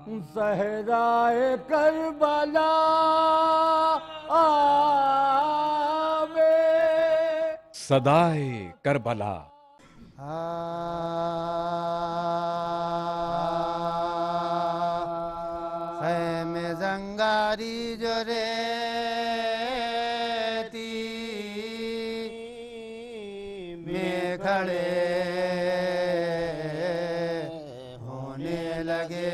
صحرائے کربلا آوے صدائے کربلا خیم زنگاری جو ریتی میں کھڑے ہونے لگے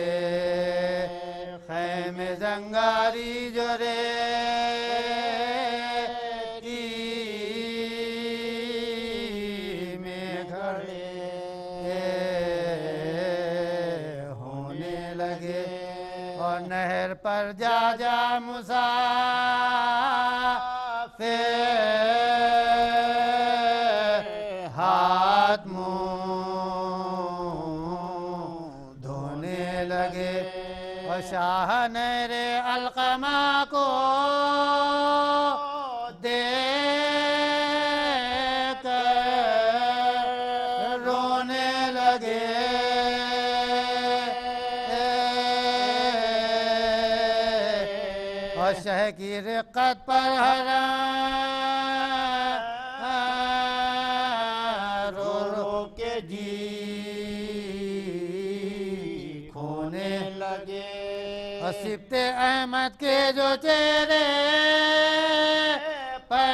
خیم زنگاری جو ریتی میں کھڑے ہونے لگے اور نہر پر جا جا مسافر ہاتھ منہ دھونے لگے اور شاہ نہر القمہ کو دیکھ کر رونے لگے اور شہ کی رقت پر رو رو کے جی کھونے لگے اور سبط احمد کے جو چہرے پر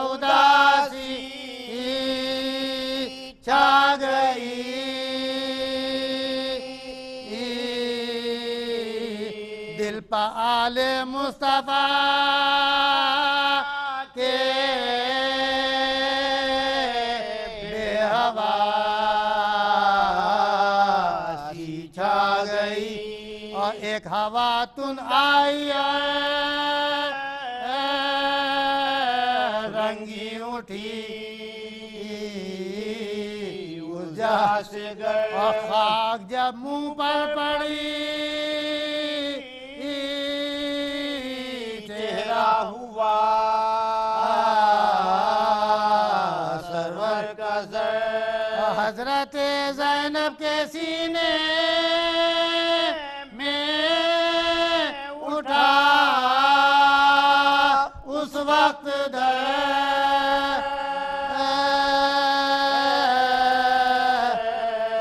اداسی چھا گئی دل پہ آل مصطفیٰ کے بے حواسی چھا گئی اور ایک ہوا تن آئی رنگی اٹھی اس جہاں سے گئے اور خاک جب منہ پر پڑی چہرہ ہوا سرور کا زر حضرت زینب کے سینے میں اٹھا اس وقت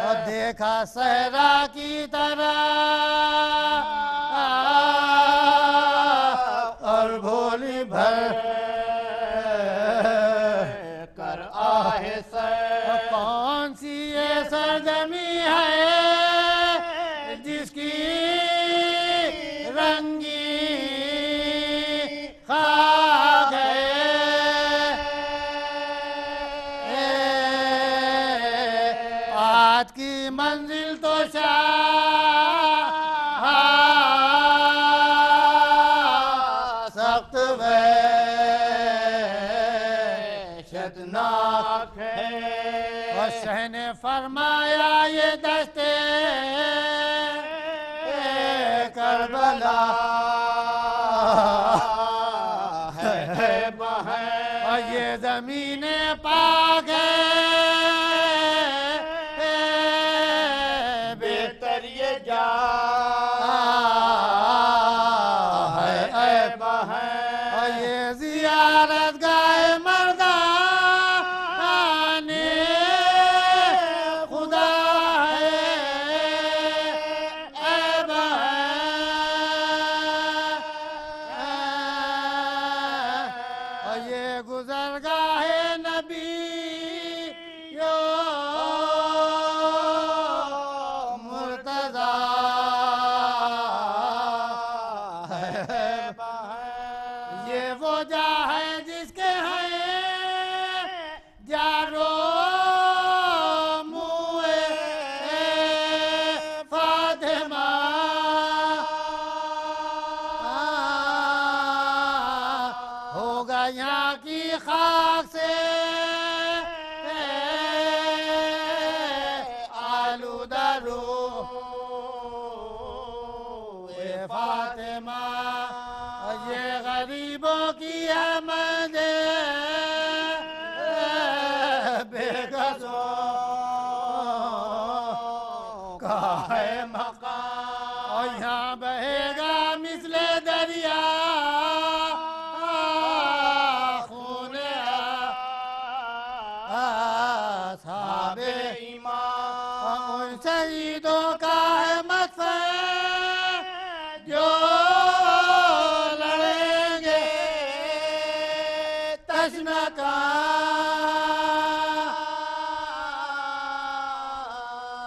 اور دیکھا صحرا کی طرح اور بھولی بھر کر آہ سر کون سی یہ سرزمی ہے جس کی رنگی خاک ہے آج کی منزل تو سخت وحشتناک ہے اور شہ نے فرمایا یہ دشتے کربلا ہے بہن اور یہ زمین پاک ہے بہتر یہ جا ہے اے بہن اور یہ زیارت گاہ مردان خدا ہے اے بہن اور یہ گزرگاہ نبی مرتضی ہے بہن یہ وہ جا ہے جس کے ہیں جارو فاطمہ ہوگا یہاں کی خاک سے آلودہ روح فاطمہ یہ غریبوں کی آمد بے گھروں کا ہے مقام اور یہاں بہے گا مثل دریا خون اصحاب ایمان ان شہیدوں کا ہے مقصد جو لڑیں گے تشنکا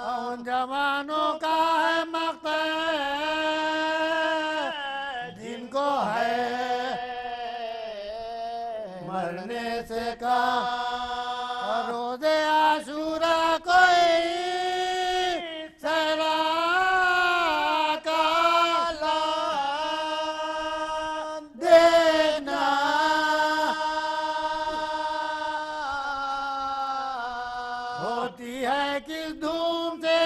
ان جوانوں کا ہے مقصد جن کو ہے مرنے سے کہاں روز عاشورہ کوئی سیرا کا لان دینا ہوتی ہے کس دھوم سے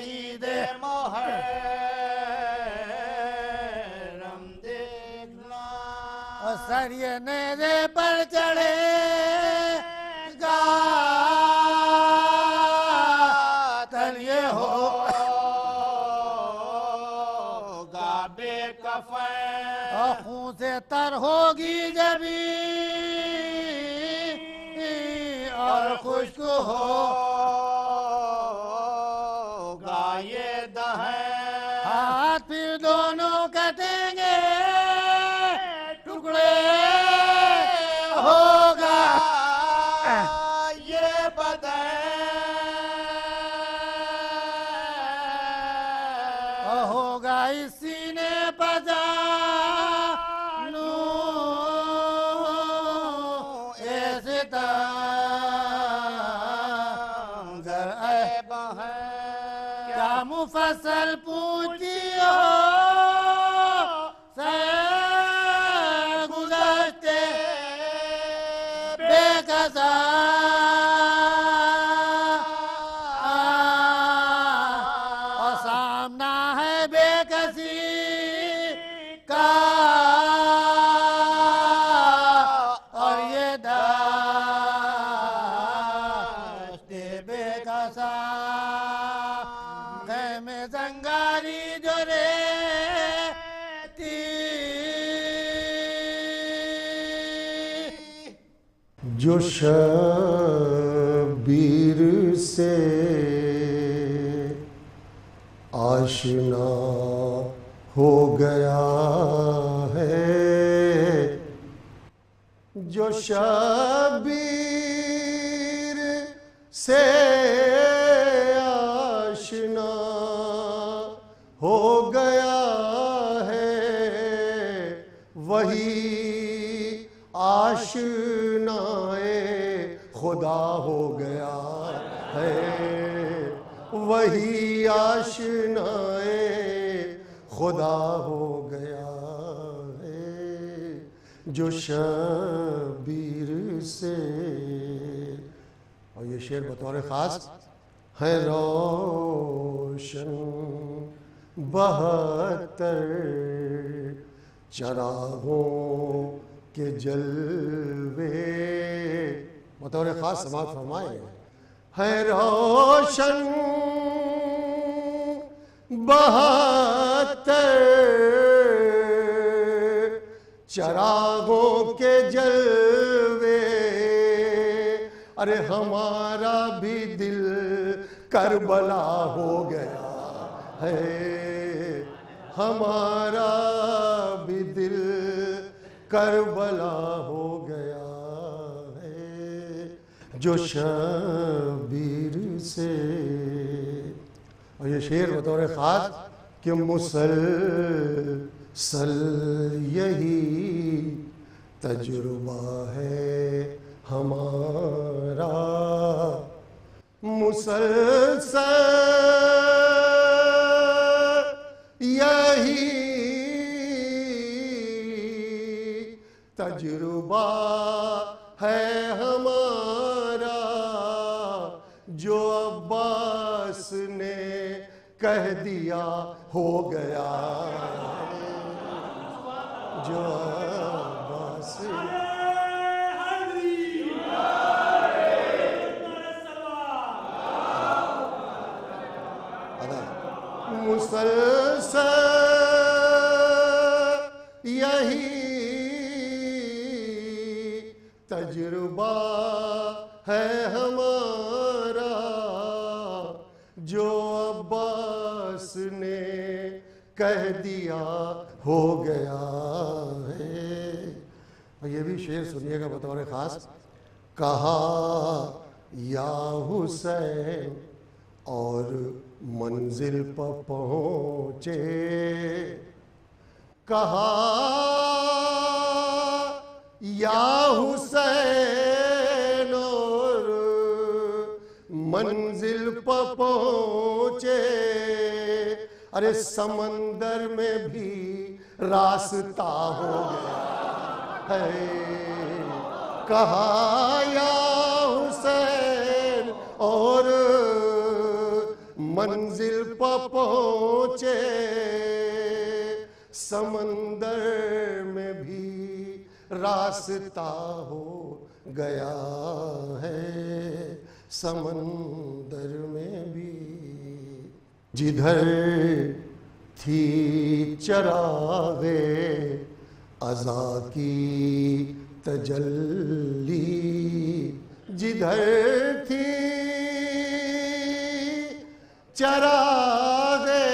عید محرم دیکھنا سر یہ نیزے پر چڑھے گا تن یہ ہوگا بے کفن اور خون سے تر ہوگی زمین اور خشک ہوگا یہ دہن ہاتھ پھر دونوں کٹیں گے ٹکڑے ہوگا یہ بدن ہوگا اس سینے پر جانو ایسے تنگر اے بہن کیا مفصل پوچھی ہو سے گزشتے بے قضا اور سامنا ہے بے کسی کا اور یہ داشت بے قصا خیمے زنگاری جو رہتی جو شبیر سے آشنا ہو گیا ہے جو شبیر سے آشنا ہو گیا ہے وہی آشنائے خدا ہو گیا ہے وہی آشنائے خدا ہو گیا ہے جو شبیر سے اور یہ شعر بطور خاص ہے روشن 72 چراغوں کے جلوے بطور خاص سماعت فرمائے ہے روشن 72 چراغوں کے جلوے ارے ہمارا بھی دل کربلا ہو گیا ہے ہمارا بھی دل کربلا ہو گیا ہے جو شبیر سے اور یہ شعر بطور خاص کہ مسلسل یہی تجربہ ہے ہمارا مسلسل یہی تجربہ ہے ہمارا جو عباس نے کہہ دیا ہو گیا جو عباس مسلسل یہی تجربہ ہے ہمارا جو عباس نے کہہ دیا ہو گیا ہے. اور یہ بھی شعر سنیے گا بطور خاص. کہا یا حسین اور منزل پر پہنچے, کہا یا حسین اور منزل پر پہنچے, ارے سمندر میں بھی راستہ ہو گیا ہے. کہا یا حسین اور منزل پر پہنچے, سمندر میں بھی راستہ ہو گیا ہے, سمندر میں بھی. جدھر تھی چراغے ازا کی تجلی, جدھر تھی چراغے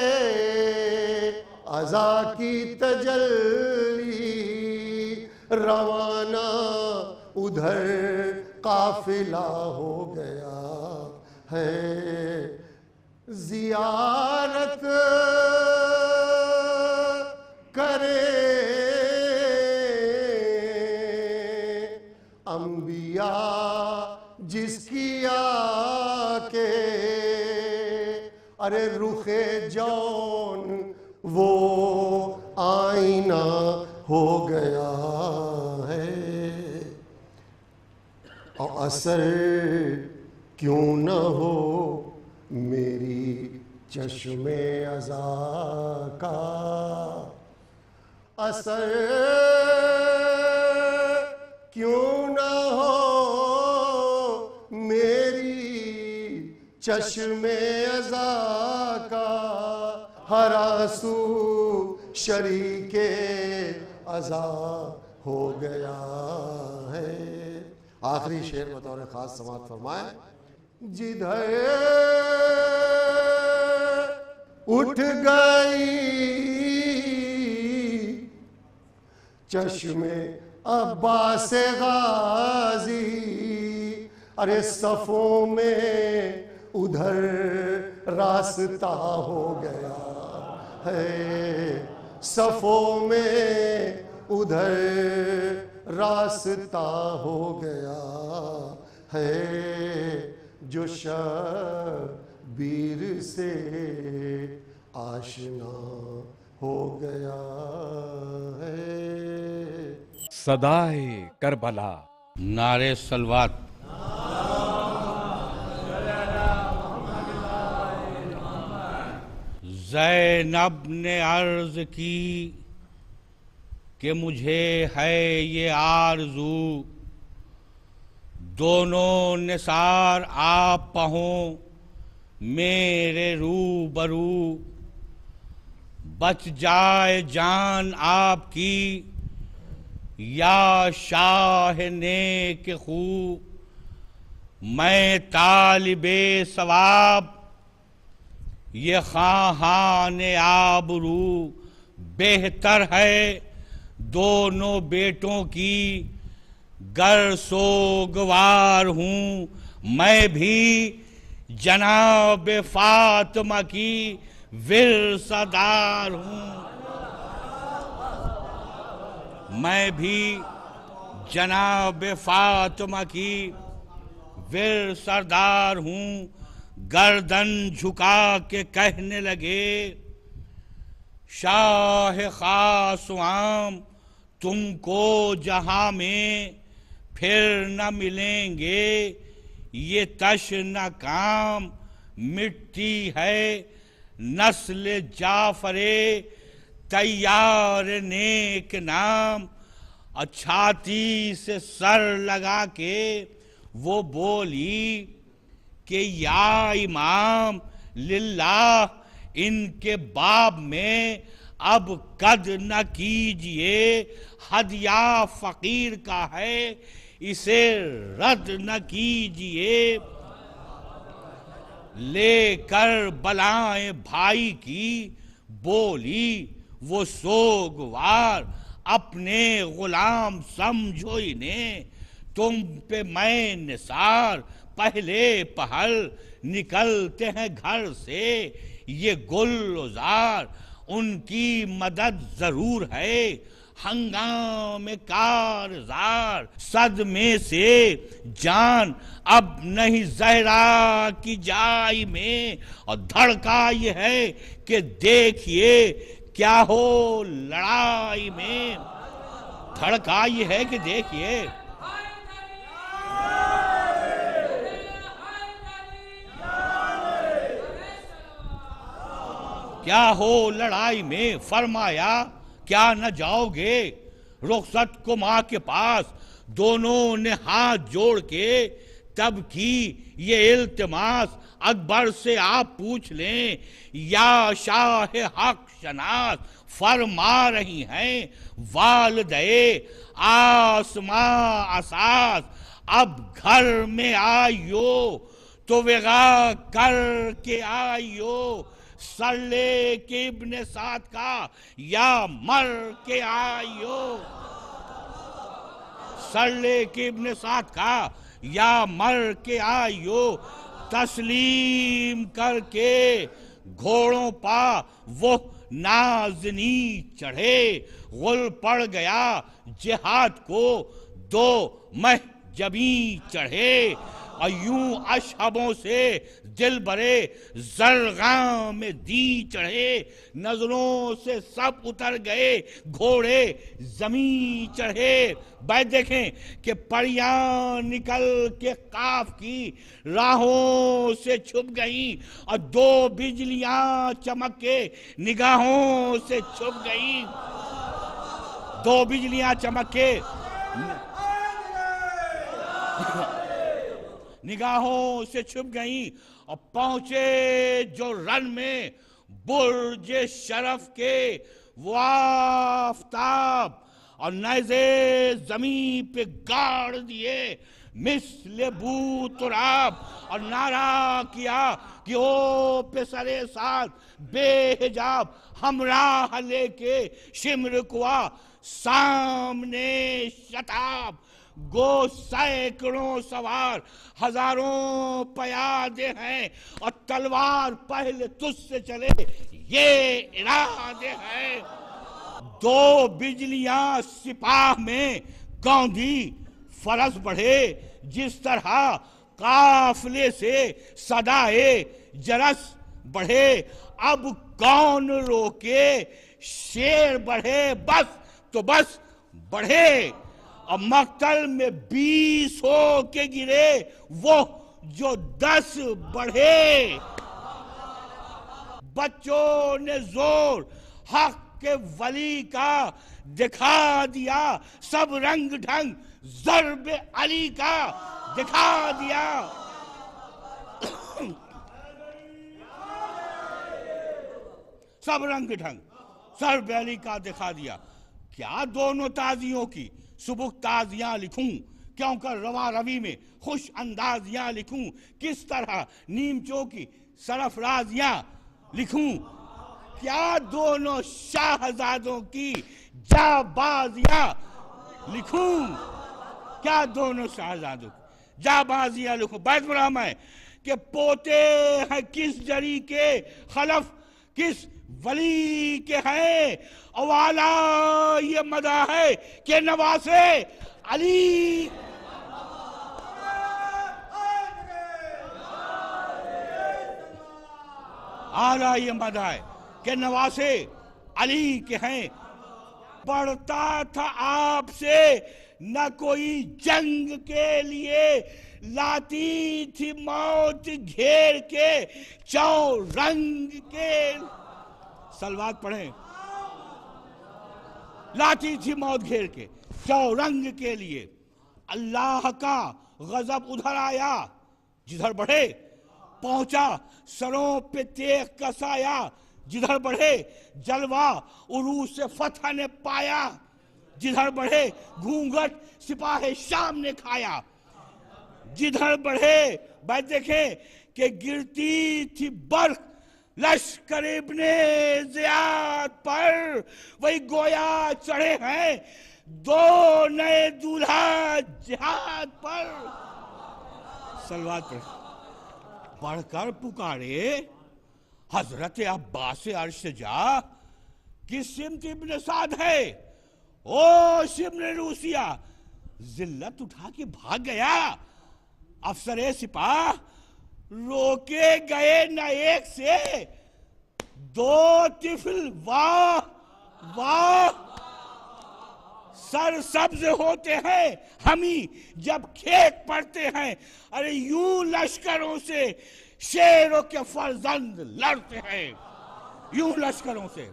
ازا کی تجلی, روانہ ادھر قافلہ ہو گیا ہے. زیارت کرے انبیاء جس کی آ کے, ارے رخ جون وہ آئینہ ہو گیا ہے. اور اثر کیوں نہ ہو میری چشم ازا کا, اثر کیوں نہ ہو میری چشم ازا کا, ہر آنسو شریک ازا ہو گیا ہے. آخری شعر بطور خاص سماعت فرمائیں. جدھر اٹھ گئی چشم عباس غازی, ارے صفوں میں ادھر راستہ ہو گیا ہے, صفوں میں ادھر راستہ ہو گیا ہے. جو شبیر سے آشنا ہو گیا ہے. صدائے کربلا. نعرے صلوات. زینب نے عرض کی کہ مجھے ہے یہ آرزو, دونوں نثار آپ پہوں میرے روبرو, بچ جائے جان آپ کی یا شاہ نیک خو, میں طالب ثواب یہ خواہان آبرو. بہتر ہے دونوں بیٹوں کی گر سوگوار ہوں, میں بھی جناب فاطمہ کی ورثہ دار ہوں, میں بھی جناب فاطمہ کی ورثہ دار ہوں. گردن جھکا کے کہنے لگے شاہ خاص و عام تم کو جہاں میں پھر نہ ملیں گے, یہ تشنہ کام مٹی ہے نسل جعفر تیار نیک نام. چھاتی سے سر لگا کے وہ بولی کہ یا امام للہ ان کے باب میں اب قد نہ کیجئے، ہدیہ فقیر کا ہے اسے رد نہ کیجئے، لے کر بلائیں بھائی کی بولی وہ سوگوار، اپنے غلام سمجھو انہیں تم پہ میں نثار، پہلے پہل نکلتے ہیں گھر سے یہ گل وزار، ان کی مدد ضرور ہے ہنگام کارزار، صدمے سے جان اب نہیں زہرا کی جائی میں، اور دھڑکا یہ ہے کہ دیکھیے کیا ہو لڑائی میں، دھڑکا یہ ہے کہ دیکھیے کیا ہو لڑائی میں، فرمایا کیا نہ جاؤ گے رخصت کو ماں کے پاس، دونوں نے ہاتھ جوڑ کے تب کی یہ التماس، اکبر سے آپ پوچھ لیں یا شاہ حق شناس، فرما رہی ہیں والدے آسماں اساس، اب گھر میں آئیو تو وغا کر کے آئیو، سر لے کے ابن سعد کا یا مر کے آئیو، سر لے کے ابن سعد کا یا مر کے آئیو، تسلیم کر کے گھوڑوں پا وہ نازنی چڑھے، غل پڑ گیا جہاد کو دو محجبیں چڑھے، اور یوں اشہبوں سے دل برے زرغاں میں دی چڑھے، نظروں سے سب اتر گئے گھوڑے زمین چڑھے، بیت دیکھیں کہ پریاں نکل کے قاف کی راہوں سے چھپ گئیں، اور دو بجلیاں چمک کے نگاہوں سے چھپ گئیں، دو بجلیاں چمک کے نگاہوں سے چھپ گئیں، اور پہنچے جو رن میں برج شرف کے وہ آفتاب، اور نیزے زمین پہ گاڑ دیے مثل بو تراب، اور نعرہ کیا کہ او پسر سعد بے حجاب، ہمراہ لے کے شمر کوا سامنے شتاب، گو سینکڑوں سوار ہزاروں پیادے ہیں، اور تلوار پہلے تجھ سے چلے یہ ارادے ہیں، دو بجلیاں سپاہ میں گوندھی فرس بڑھے، جس طرح قافلے سے صدائے جرس بڑھے، اب کون روکے شیر بڑھے بس تو بس بڑھے، اور مقتل میں 20 ہو کے گرے وہ جو 10 بڑھے، بچوں نے زور حق کے ولی کا دکھا دیا، سب رنگ ڈھنگ ضرب علی کا دکھا دیا، سب رنگ ڈھنگ ضرب علی کا دکھا دیا، کیا دونوں تازیوں کی سبک تازیاں لکھوں، کیوں کر رواں روی میں خوش اندازیاں لکھوں، کس طرح نیمچوں کی سرفرازیاں لکھوں، کیا دونوں شاہزادوں کی جابازیاں لکھوں، کیا دونوں شاہزادوں کی جابازیاں لکھوں، بیت مرام ہے کہ پوتے ہیں کس جری کے خلف کس ولی کے ہیں، اوالا یہ مدح ہے کہ نواسے علی، اعلیٰ یہ مدح ہے کہ نواسے علی کے ہیں، پڑھتا تھا آپ سے نہ کوئی جنگ کے لیے، لاتی تھی موت گھیر کے چورنگ کے، سلوات پڑھیں، لاتی تھی موت گھیر کے چورنگ کے لیے، اللہ کا غضب ادھر آیا جدھر بڑھے پہنچا سروں پہ تیغ کا سایہ، جدھر بڑھے جلوہ عروج سے فتح نے پایا، جدھر بڑھے گھونگھٹ سپاہ شام نے کھایا، جدھر بڑھے بھائی دیکھیں کہ گرتی تھی برق لشکر ابن زیاد پر، وہی گویا چڑھے ہیں دو نئے دولہا جہاد پر۔ صلوات پڑھ کر پکارے حضرت عباس عرش جا کہ سمت ابن سعد ہے، او شمر روسیہ، ذلت اٹھا کے بھاگ گیا، افسر سپاہ روکے گئے نہ ایک سے دو طفل، واہ واہ سر سبز ہوتے ہیں ہمیں جب کھیت پڑتے ہیں، ارے یوں لشکروں سے شیروں کے فرزند لڑتے ہیں، یوں لشکروں سے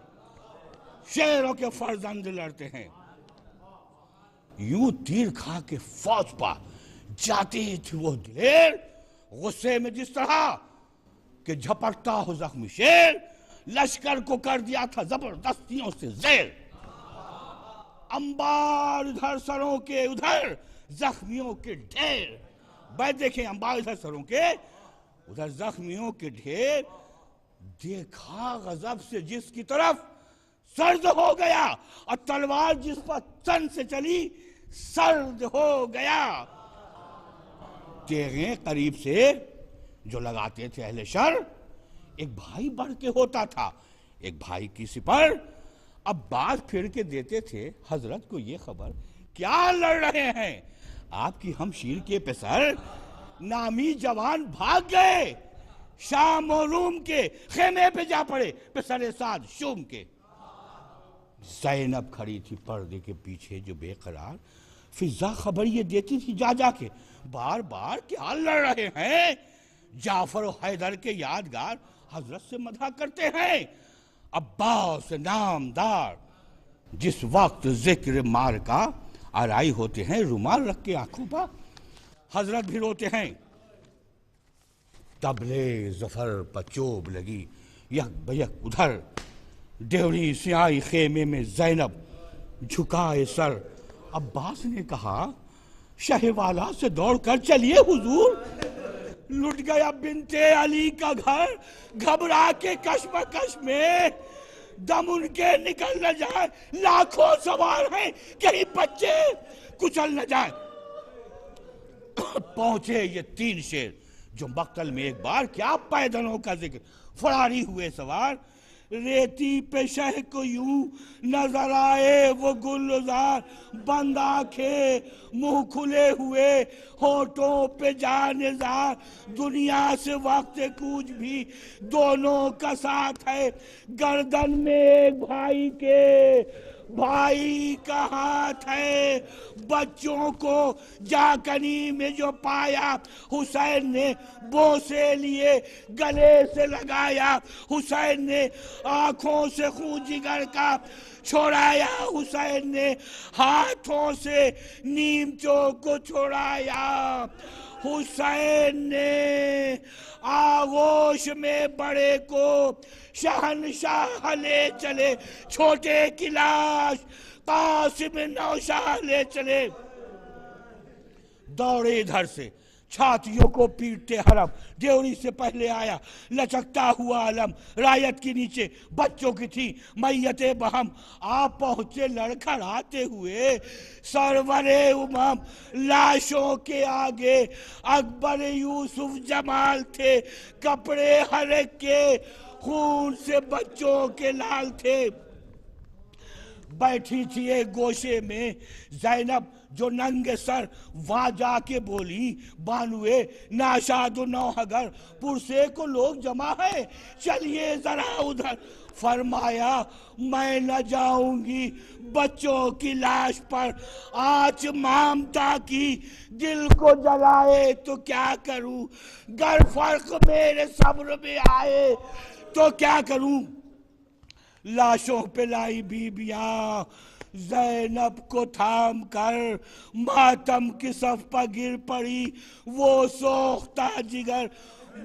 شیروں کے فرزند لڑتے ہیں، یوں تیر کھا کے فوج پا جاتی تھی وہ دلیر، غصے میں جس طرح کہ جھپٹتا ہو زخمی شیر، لشکر کو کر دیا تھا زبردستیوں سے زیر، انبار ادھر سروں کے ادھر زخمیوں کے ڈھیر، بھائی دیکھیں انبار ادھر سروں کے ادھر زخمیوں کے ڈھیر، دیکھا غضب سے جس کی طرف سرد ہو گیا، اور تلوار جس پر تن سے چلی سرد ہو گیا، تیغیں قریب سے جو لگاتے تھے اہل شر، ایک بھائی بڑھ کے ہوتا تھا ایک بھائی کی سپر، اب بات پھر کے دیتے تھے حضرت کو یہ خبر، کیا لڑ رہے ہیں آپ کی ہمشیر کے پسر، نامی جوان بھاگ گئے شام و روم کے، خیمے پہ جا پڑے پسر سعد شوم کے، زینب کھڑی تھی پردے کے پیچھے جو بے قرار، فضا خبر یہ دیتی تھی جا جا کے، بار بار کیا لڑ رہے ہیں، جعفر و حیدر کے یادگار حضرت سے مدح کرتے ہیں، عباس نامدار جس وقت ذکر مار کا آرائی ہوتے ہیں، رومال رکھ کے آنکھوں پر حضرت بھی روتے ہیں، تبلے ظفر پر چوب لگی یک بیک ادھر، ڈیوڑی سے آئی خیمے میں زینب جھکائے سر، عباس نے کہا شہ والا سے دوڑ کر چلیے حضور، لٹ گیا بنت علی کا گھر، گھبرا کے کشمکش میں دم ان کے نکل نہ جائے، لاکھوں سوار ہیں کہیں بچے کچل نہ جائے، پہنچے یہ تین شیر جو مقتل میں ایک بار، کیا پیدلوں کا ذکر، فراری ہوئے سوار، ریتی پہ شہ کو یوں نظر آئے وہ گلزار، بند آنکھیں منہ کھلے ہوئے ہونٹوں پہ جانزار، دنیا سے وقت کوچ بھی دونوں کا ساتھ ہے، گردن میں ایک بھائی کے بھائی کا ہاتھ ہے، بچوں کو جاکنی میں جو پایا حسین نے بوسے لیے گلے سے لگایا، حسین نے آنکھوں سے خون جگر کا چھوڑایا، حسین نے ہاتھوں سے نیم چوک کو چھوڑایا، حسین نے آغوش میں بڑے کو شہنشاہ لے چلے، چھوٹے کی لاش قاسم نوشاہ لے چلے، دوڑے ادھر سے چھاتیوں کو پیٹتے حرم، ڈیوڑی سے پہلے آیا لچکتا ہوا علم، رایت کے نیچے بچوں کی تھی میت بہم، آپ پہنچے لڑکھڑاتے ہوئے سرور امم، لاشوں کے آگے اکبر یوسف جمال تھے، کپڑے ہر ایک کے خون سے بچوں کے لال تھے، بیٹھی تھی ایک گوشے میں زینب جو ننگے سر، وہاں جا کے بولی بانوے ناشاد و نوحگر، پرسے کو لوگ جمع ہے چلیے ذرا ادھر، فرمایا میں نہ جاؤں گی بچوں کی لاش پر، آج مامتا کی دل کو جلائے تو کیا کروں، گر فرق میرے صبر میں آئے تو کیا کروں، لاشوں پہ لائی بیبیاں زینب کو تھام کر، ماتم کی صف پر گر پڑی وہ سوختہ جگر،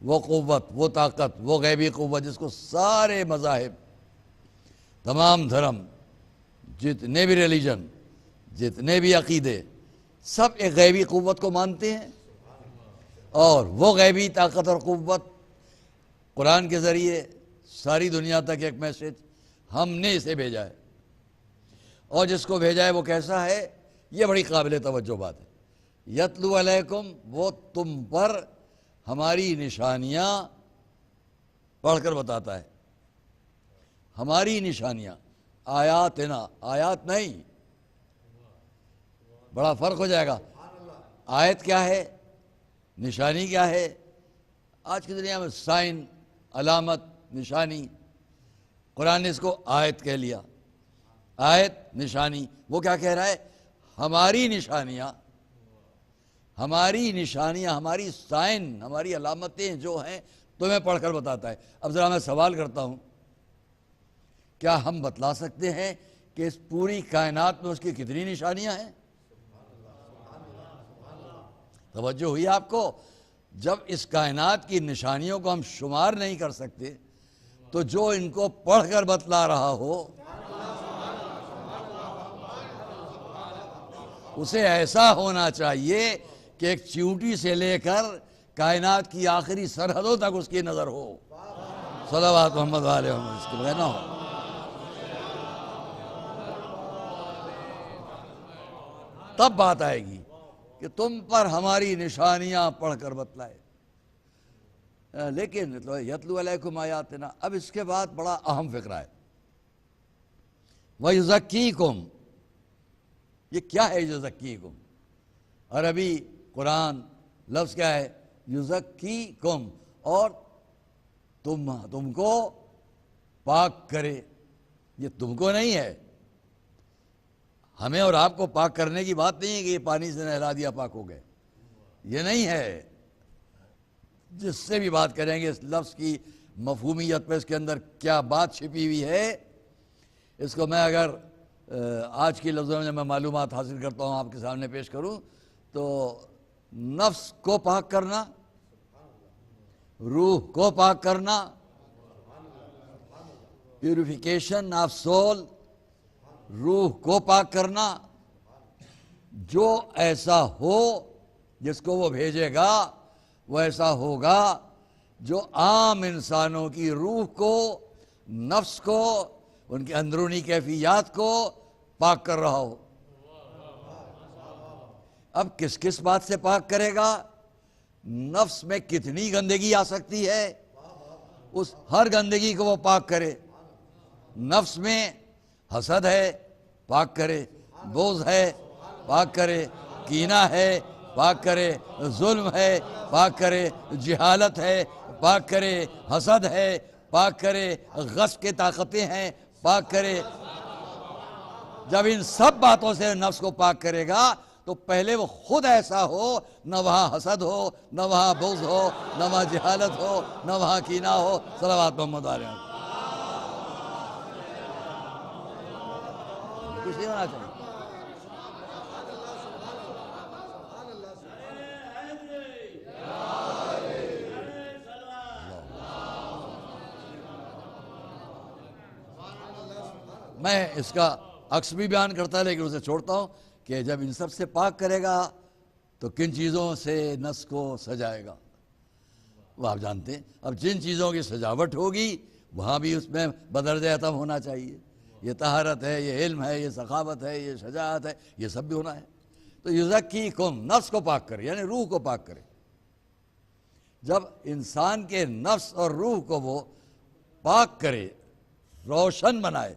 وہ قوت، وہ طاقت، وہ غیبی قوت جس کو سارے مذاہب، تمام دھرم، جتنے بھی ریلیجن، جتنے بھی عقیدے، سب ایک غیبی قوت کو مانتے ہیں، اور وہ غیبی طاقت اور قوت قرآن کے ذریعے ساری دنیا تک ایک میسج ہم نے اسے بھیجا ہے، اور جس کو بھیجا ہے وہ کیسا ہے، یہ بڑی قابل توجہ بات ہے۔ یتلو علیکم، وہ تم پر ہماری نشانیاں پڑھ کر بتاتا ہے، ہماری نشانیاں، آیاتنا، آیات نہیں، بڑا فرق ہو جائے گا۔ آیت کیا ہے، نشانی کیا ہے؟ آج کی دنیا میں سائن، علامت، نشانی، قرآن نے اس کو آیت کہہ لیا۔ آیت، نشانی، وہ کیا کہہ رہا ہے؟ ہماری نشانیاں، ہماری نشانیاں، ہماری سائن، ہماری علامتیں جو ہیں تمہیں پڑھ کر بتاتا ہے۔ اب ذرا میں سوال کرتا ہوں، کیا ہم بتلا سکتے ہیں کہ اس پوری کائنات میں اس کی کتنی نشانیاں ہیں؟ توجہ ہوئی آپ کو؟ جب اس کائنات کی نشانیوں کو ہم شمار نہیں کر سکتے تو جو ان کو پڑھ کر بتلا رہا ہو اسے ایسا ہونا چاہیے کہ ایک چیونٹی سے لے کر کائنات کی آخری سرحدوں تک اس کی نظر ہو۔ صلوات محمد علیہ وسلم، اس کے بغیر نہ ہو۔ تب بات آئے گی کہ تم پر ہماری نشانیاں پڑھ کر بتلائے۔ لیکن یتلو علیکم آیاتنا، اب اس کے بعد بڑا اہم فقرہ ہے، وَيُزَكِّيكُمْ، یہ کیا ہے یزکیکم؟ عربی قرآن لفظ کیا ہے؟ یزکیکم، اور تم کو پاک کرے۔ یہ تم کو نہیں ہے، ہمیں اور آپ کو پاک کرنے کی بات نہیں ہے کہ یہ پانی سے نہلا دیا پاک ہو گئے، یہ نہیں ہے۔ جس سے بھی بات کریں گے اس لفظ کی مفہومیت پہ، اس کے اندر کیا بات چھپی ہوئی ہے، اس کو میں اگر آج کی لفظوں میں معلومات حاصل کرتا ہوں آپ کے سامنے پیش کروں تو نفس کو پاک کرنا، روح کو پاک کرنا، پیوریفیکیشن آف سول، روح کو پاک کرنا، جو ایسا ہو جس کو وہ بھیجے گا وہ ایسا ہوگا جو عام انسانوں کی روح کو، نفس کو، ان کی اندرونی کیفیات کو پاک کر رہا ہو۔ اب کس کس بات سے پاک کرے گا؟ نفس میں کتنی گندگی آ سکتی ہے، اس ہر گندگی کو وہ پاک کرے۔ نفس میں حسد ہے، پاک کرے، بغض ہے، پاک کرے، کینہ ہے، پاک کرے، ظلم ہے، پاک کرے، جہالت ہے، پاک کرے، حسد ہے، پاک کرے، غصب کی طاقتیں ہیں، پاک کرے۔ جب ان سب باتوں سے نفس کو پاک کرے گا تو پہلے وہ خود ایسا ہو، نہ وہاں حسد ہو، نہ وہاں بغض ہو، نہ وہاں جہالت ہو، نہ وہاں کینہ ہو۔ صلوات محمد علیہ وسلم۔ کچھ نہیں ہونا چاہیے۔ میں اس کا عکس بھی بیان کرتا ہے لیکن اسے چھوڑتا ہوں کہ جب ان سب سے پاک کرے گا تو کن چیزوں سے نفس کو سجائے گا وہ آپ جانتے ہیں۔ اب جن چیزوں کی سجاوٹ ہوگی وہاں بھی اس میں بدرجہ اتم ہونا چاہیے۔ یہ طہارت ہے، یہ علم ہے، یہ سخاوت ہے، یہ شجاعت ہے، یہ سب بھی ہونا ہے۔ تو یزکیکم، نفس کو پاک کرے یعنی روح کو پاک کرے۔ جب انسان کے نفس اور روح کو وہ پاک کرے، روشن بنائے،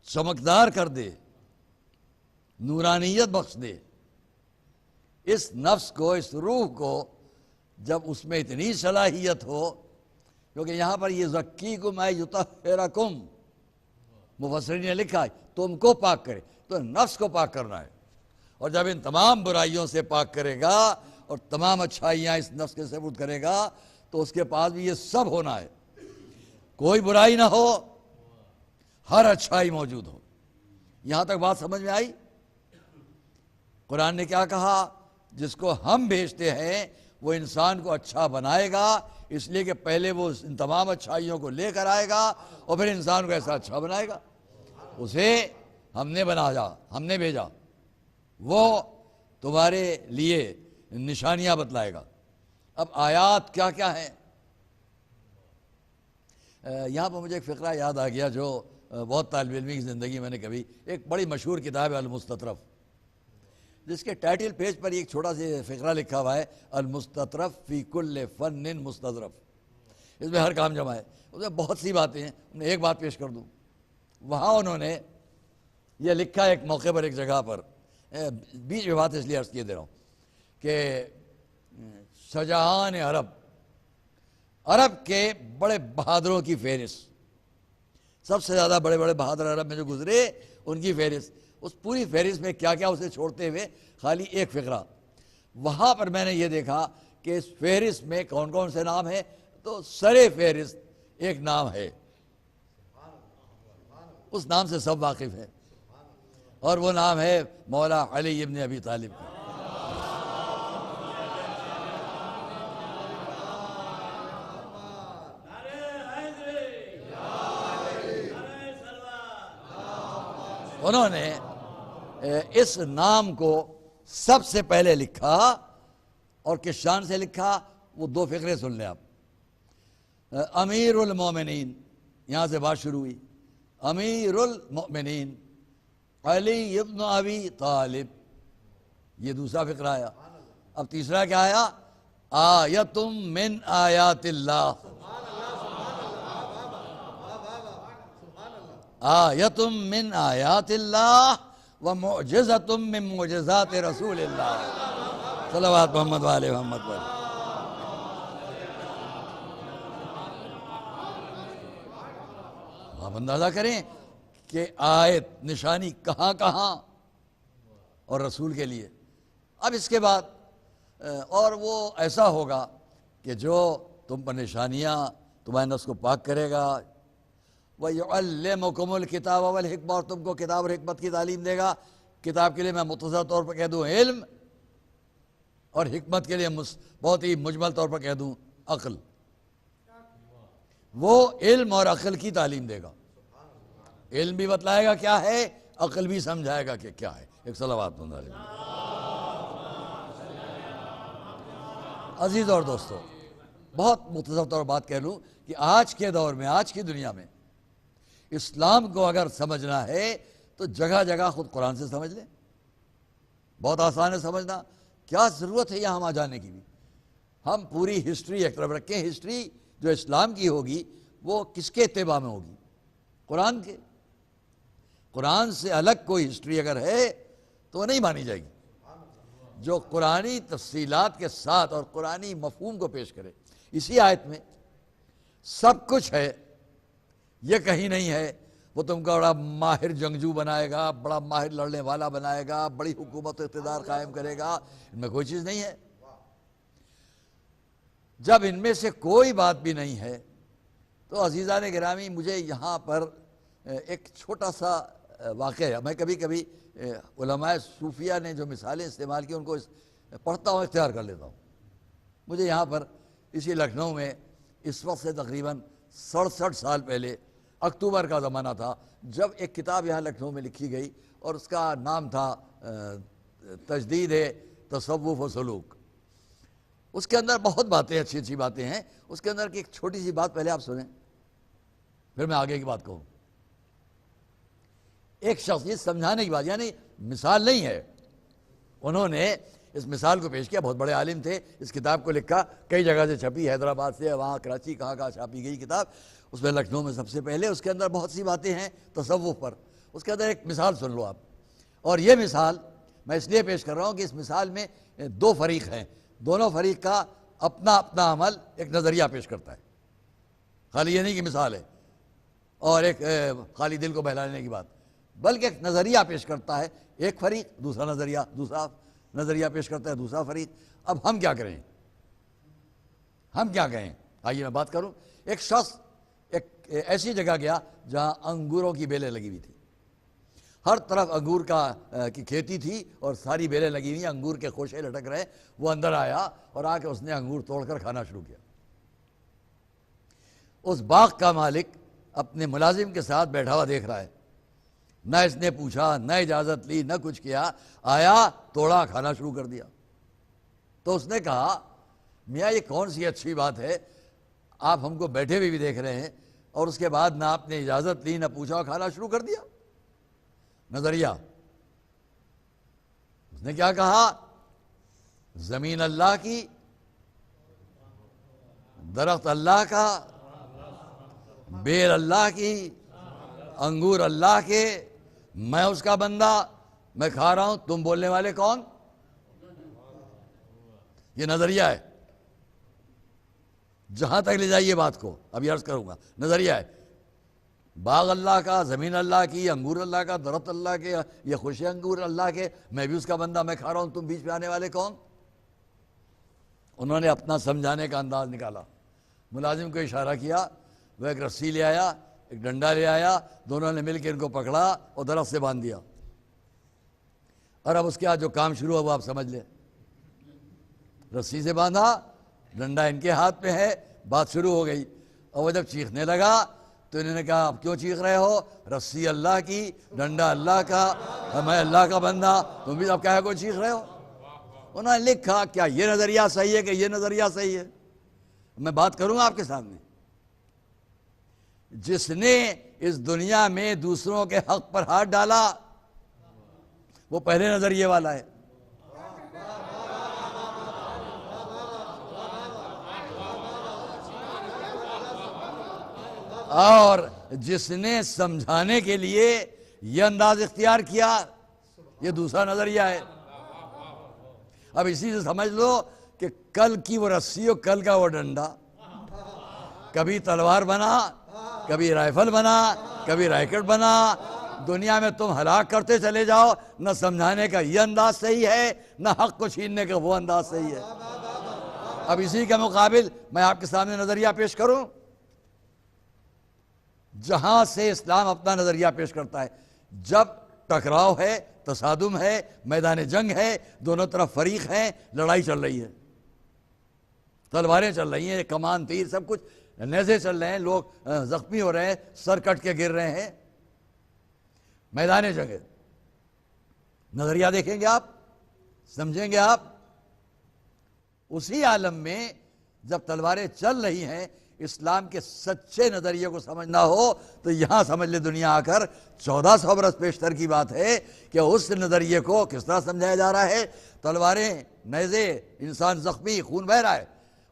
چمکدار کر دے، نورانیت بخش دے، اس نفس کو، اس روح کو جب اس میں اتنی صلاحیت ہو، کیونکہ یہاں پر یہ یزکیکم اے یطہرکم، مفسرین نے لکھا ہے تم کو پاک کرے، تو نفس کو پاک کرنا ہے۔ اور جب ان تمام برائیوں سے پاک کرے گا اور تمام اچھائیاں اس نفس کے سپرد کرے گا تو اس کے پاس بھی یہ سب ہونا ہے، کوئی برائی نہ ہو، ہر اچھائی موجود ہو۔ یہاں تک بات سمجھ میں آئی؟ قرآن نے کیا کہا؟ جس کو ہم بھیجتے ہیں وہ انسان کو اچھا بنائے گا، اس لیے کہ پہلے وہ ان تمام اچھائیوں کو لے کر آئے گا اور پھر انسان کو ایسا اچھا بنائے گا۔ اسے ہم نے بنایا، ہم نے بھیجا، وہ تمہارے لیے نشانیاں بتلائے گا۔ اب آیات کیا کیا ہیں؟ یہاں پر مجھے ایک فقرہ یاد آ گیا جو بہت طالب علمی کی زندگی میں نے کبھی، ایک بڑی مشہور کتاب ہے المستطرف، جس کے ٹائٹل پیج پر ایک چھوٹا سا فقرہ لکھا ہوا ہے المستطرف فی کل فن مستظرف۔ اس میں ہر کام جمع ہے، اس میں بہت سی باتیں ہیں، انہیں ایک بات پیش کر دوں۔ وہاں انہوں نے یہ لکھا ایک موقع پر، ایک جگہ پر، بیچ میں بات اس لیے عرض کیے دے رہا ہوں کہ شاہجہان عرب کے بڑے بہادروں کی فہرست، سب سے زیادہ بڑے بڑے بہادر عرب میں جو گزرے ان کی فہرست، اس پوری فہرست میں کیا کیا اسے چھوڑتے ہوئے خالی ایک فقرہ۔ وہاں پر میں نے یہ دیکھا کہ اس فہرست میں کون کون سے نام ہیں، تو سرے فہرست ایک نام ہے، اس نام سے سب واقف ہیں، اور وہ نام ہے مولا علی ابن ابی طالب کا۔ انہوں نے اس نام کو سب سے پہلے لکھا، اور کس شان سے لکھا وہ دو فقرے سن لیں آپ۔ امیر المومنین، یہاں سے بات شروع ہوئی، امیر المؤمنین علی ابن ابی طالب، یہ دوسرا فقرہ آیا۔ اب تیسرا کیا آیا؟ آیتم من آیات اللہ، آیتم من آیات اللہ ومعجزتم من معجزات رسول اللہ صلوات محمد وآلہ محمد پر۔ آپ اندازہ کریں کہ آیت نشانی کہاں کہاں، اور رسول کے لیے۔ اب اس کے بعد اور وہ ایسا ہوگا کہ جو تم پر نشانیاں تمہارے نفس کو پاک کرے گا، وَيُعَلِّمُكُمُ الْكِتَابَ وَالْحِکْمَةَ، اور تم کو کتاب اور حکمت کی تعلیم دے گا۔ کتاب کے لیے میں مختصر طور پر کہہ دوں علم، اور حکمت کے لیے بہت ہی مجمل طور پر کہہ دوں عقل۔ وہ علم اور عقل کی تعلیم دے گا، علم بھی بتلائے گا کیا ہے، عقل بھی سمجھائے گا کہ کیا ہے۔ ایک صلوات بندہ علیہ۔ عزیز اور دوستو، بہت مختصر طور پر بات کہہ لوں کہ آج کے دور میں، آج کی دنیا میں اسلام کو اگر سمجھنا ہے تو جگہ جگہ خود قرآن سے سمجھ لیں، بہت آسان ہے سمجھنا، کیا ضرورت ہے یہاں جانے کی بھی۔ ہم پوری ہسٹری ایک طرف رکھیں، ہسٹری جو اسلام کی ہوگی وہ کس کے اتباع میں ہوگی؟ قرآن کے۔ قرآن سے الگ کوئی ہسٹری اگر ہے تو وہ نہیں مانی جائے گی، جو قرآنی تفصیلات کے ساتھ اور قرآنی مفہوم کو پیش کرے۔ اسی آیت میں سب کچھ ہے، یہ کہیں نہیں ہے وہ تم کو بڑا ماہر جنگجو بنائے گا، بڑا ماہر لڑنے والا بنائے گا، بڑی حکومت و اقتدار قائم کرے گا، ان میں کوئی چیز نہیں ہے۔ جب ان میں سے کوئی بات بھی نہیں ہے تو عزیزان گرامی، مجھے یہاں پر ایک چھوٹا سا واقعہ ہے۔ میں کبھی کبھی علماء صوفیہ نے جو مثالیں استعمال کی ان کو پڑھتا ہوں، اختیار کر لیتا ہوں۔ مجھے یہاں پر اسی لکھنؤ میں اس وقت سے تقریباً 67 سال پہلے اکتوبر کا زمانہ تھا، جب ایک کتاب یہاں لکھنؤ میں لکھی گئی اور اس کا نام تھا تجدید تصوف و سلوک۔ اس کے اندر بہت باتیں، اچھی اچھی باتیں ہیں۔ اس کے اندر کی ایک چھوٹی سی بات پہلے آپ سنیں، پھر میں آگے کی بات کہوں۔ ایک شخص یہ سمجھانے کی بات، یعنی مثال نہیں ہے، انہوں نے اس مثال کو پیش کیا، بہت بڑے عالم تھے، اس کتاب کو لکھا، کئی جگہ سے چھپی، حیدرآباد سے، وہاں کراچی، کہاں کہاں چھاپی گئی کتاب، اس میں لکھنؤ میں سب سے پہلے۔ اس کے اندر بہت سی باتیں ہیں تصوف پر۔ اس کے اندر ایک مثال سن لو آپ، اور یہ مثال میں اس لیے پیش کر رہا ہوں کہ اس مثال میں دو فریق ہیں، دونوں فریق کا اپنا اپنا عمل ایک نظریہ پیش کرتا ہے، خالی یہ نہیں کہ مثال ہے اور ایک خالی دل کو بہلانے کی بات، بلکہ ایک نظریہ پیش کرتا ہے ایک فریق، دوسرا نظریہ پیش کرتا ہے دوسرا فریق۔ اب ہم کیا کریں، ہم کیا کہیں؟ آئیے میں بات کروں۔ ایک شخص ایک ایسی جگہ گیا جہاں انگوروں کی بیلیں لگی ہوئی تھی، ہر طرف انگور کی کھیتی تھی اور ساری بیلیں لگی ہوئی ہیں، انگور کے خوشے لٹک رہے. وہ اندر آیا اور آ کے اس نے انگور توڑ کر کھانا شروع کیا. اس باغ کا مالک اپنے ملازم کے ساتھ بیٹھا ہوا دیکھ رہا ہے. نہ اس نے پوچھا، نہ اجازت لی، نہ کچھ کیا، آیا، توڑا، کھانا شروع کر دیا. تو اس نے کہا میاں یہ کون سی اچھی بات ہے، آپ ہم کو بیٹھے ہوئے بھی دیکھ رہے ہیں اور اس کے بعد نہ آپ نے اجازت لی، نہ پوچھا، کھانا شروع کر دیا. نظریہ. اس نے کیا کہا؟ زمین اللہ کی، درخت اللہ کا، بیل اللہ کی، انگور اللہ کے، میں اس کا بندہ، میں کھا رہا ہوں، تم بولنے والے کون؟ یہ نظریہ ہے. جہاں تک لے جائیے بات کو، ابھی عرض کروں گا. نظریہ ہے. باغ اللہ کا، زمین اللہ کی، انگور اللہ کا، درخت اللہ کے، یہ خوشی انگور اللہ کے، میں بھی اس کا بندہ، میں کھا رہا ہوں، تم بیچ میں آنے والے کون؟ انہوں نے اپنا سمجھانے کا انداز نکالا. ملازم کو اشارہ کیا، وہ ایک رسی لے آیا، ایک ڈنڈا لے آیا، دونوں نے مل کے ان کو پکڑا اور درخت سے باندھ دیا. اور اب اس کے بعد جو کام شروع ہوا وہ آپ سمجھ لیں. رسی سے باندھا، ڈنڈا ان کے ہاتھ میں ہے، بات شروع ہو گئی. اور وہ جب چیخنے لگا تو انہوں نے کہا اب کیوں چیخ رہے ہو؟ رسی اللہ کی، ڈنڈا اللہ کا، میں اللہ کا بندہ، تم بھی اب کیا ہے کو چیخ رہے ہو؟ انہوں نے لکھا کیا یہ نظریہ صحیح ہے کہ یہ نظریہ صحیح ہے؟ میں بات کروں گا آپ کے سامنے. جس نے اس دنیا میں دوسروں کے حق پر ہاتھ ڈالا وہ پہلے نظریے والا ہے. اور جس نے سمجھانے کے لیے یہ انداز اختیار کیا یہ دوسرا نظریہ ہے. اب اسی سے سمجھ لو کہ کل کی وہ رسی اور کل کا وہ ڈنڈا کبھی تلوار بنا، کبھی رائفل بنا، کبھی ریکٹ بنا. دنیا میں تم ہلاک کرتے چلے جاؤ. نہ سمجھانے کا یہ انداز صحیح ہے، نہ حق کو چھیننے کا وہ انداز صحیح ہے. اب اسی کے مقابل میں آپ کے سامنے نظریہ پیش کروں جہاں سے اسلام اپنا نظریہ پیش کرتا ہے. جب ٹکراؤ ہے، تصادم ہے، میدان جنگ ہے، دونوں طرف فریق ہیں، لڑائی چل رہی ہے، تلواریں چل رہی ہیں، کمان تیر سب کچھ، نیزے چل رہے ہیں، لوگ زخمی ہو رہے ہیں، سر کٹ کے گر رہے ہیں، میدان جنگ ہے. نظریہ دیکھیں گے آپ، سمجھیں گے آپ. اسی عالم میں جب تلواریں چل رہی ہیں، اسلام کے سچے نظریے کو سمجھنا ہو تو یہاں سمجھ لے دنیا آ کر 1400 برس پیشتر کی بات ہے کہ اس نظریے کو کس طرح سمجھایا جا رہا ہے. تلواریں، نیزے، انسان زخمی، خون بہ رہا ہے،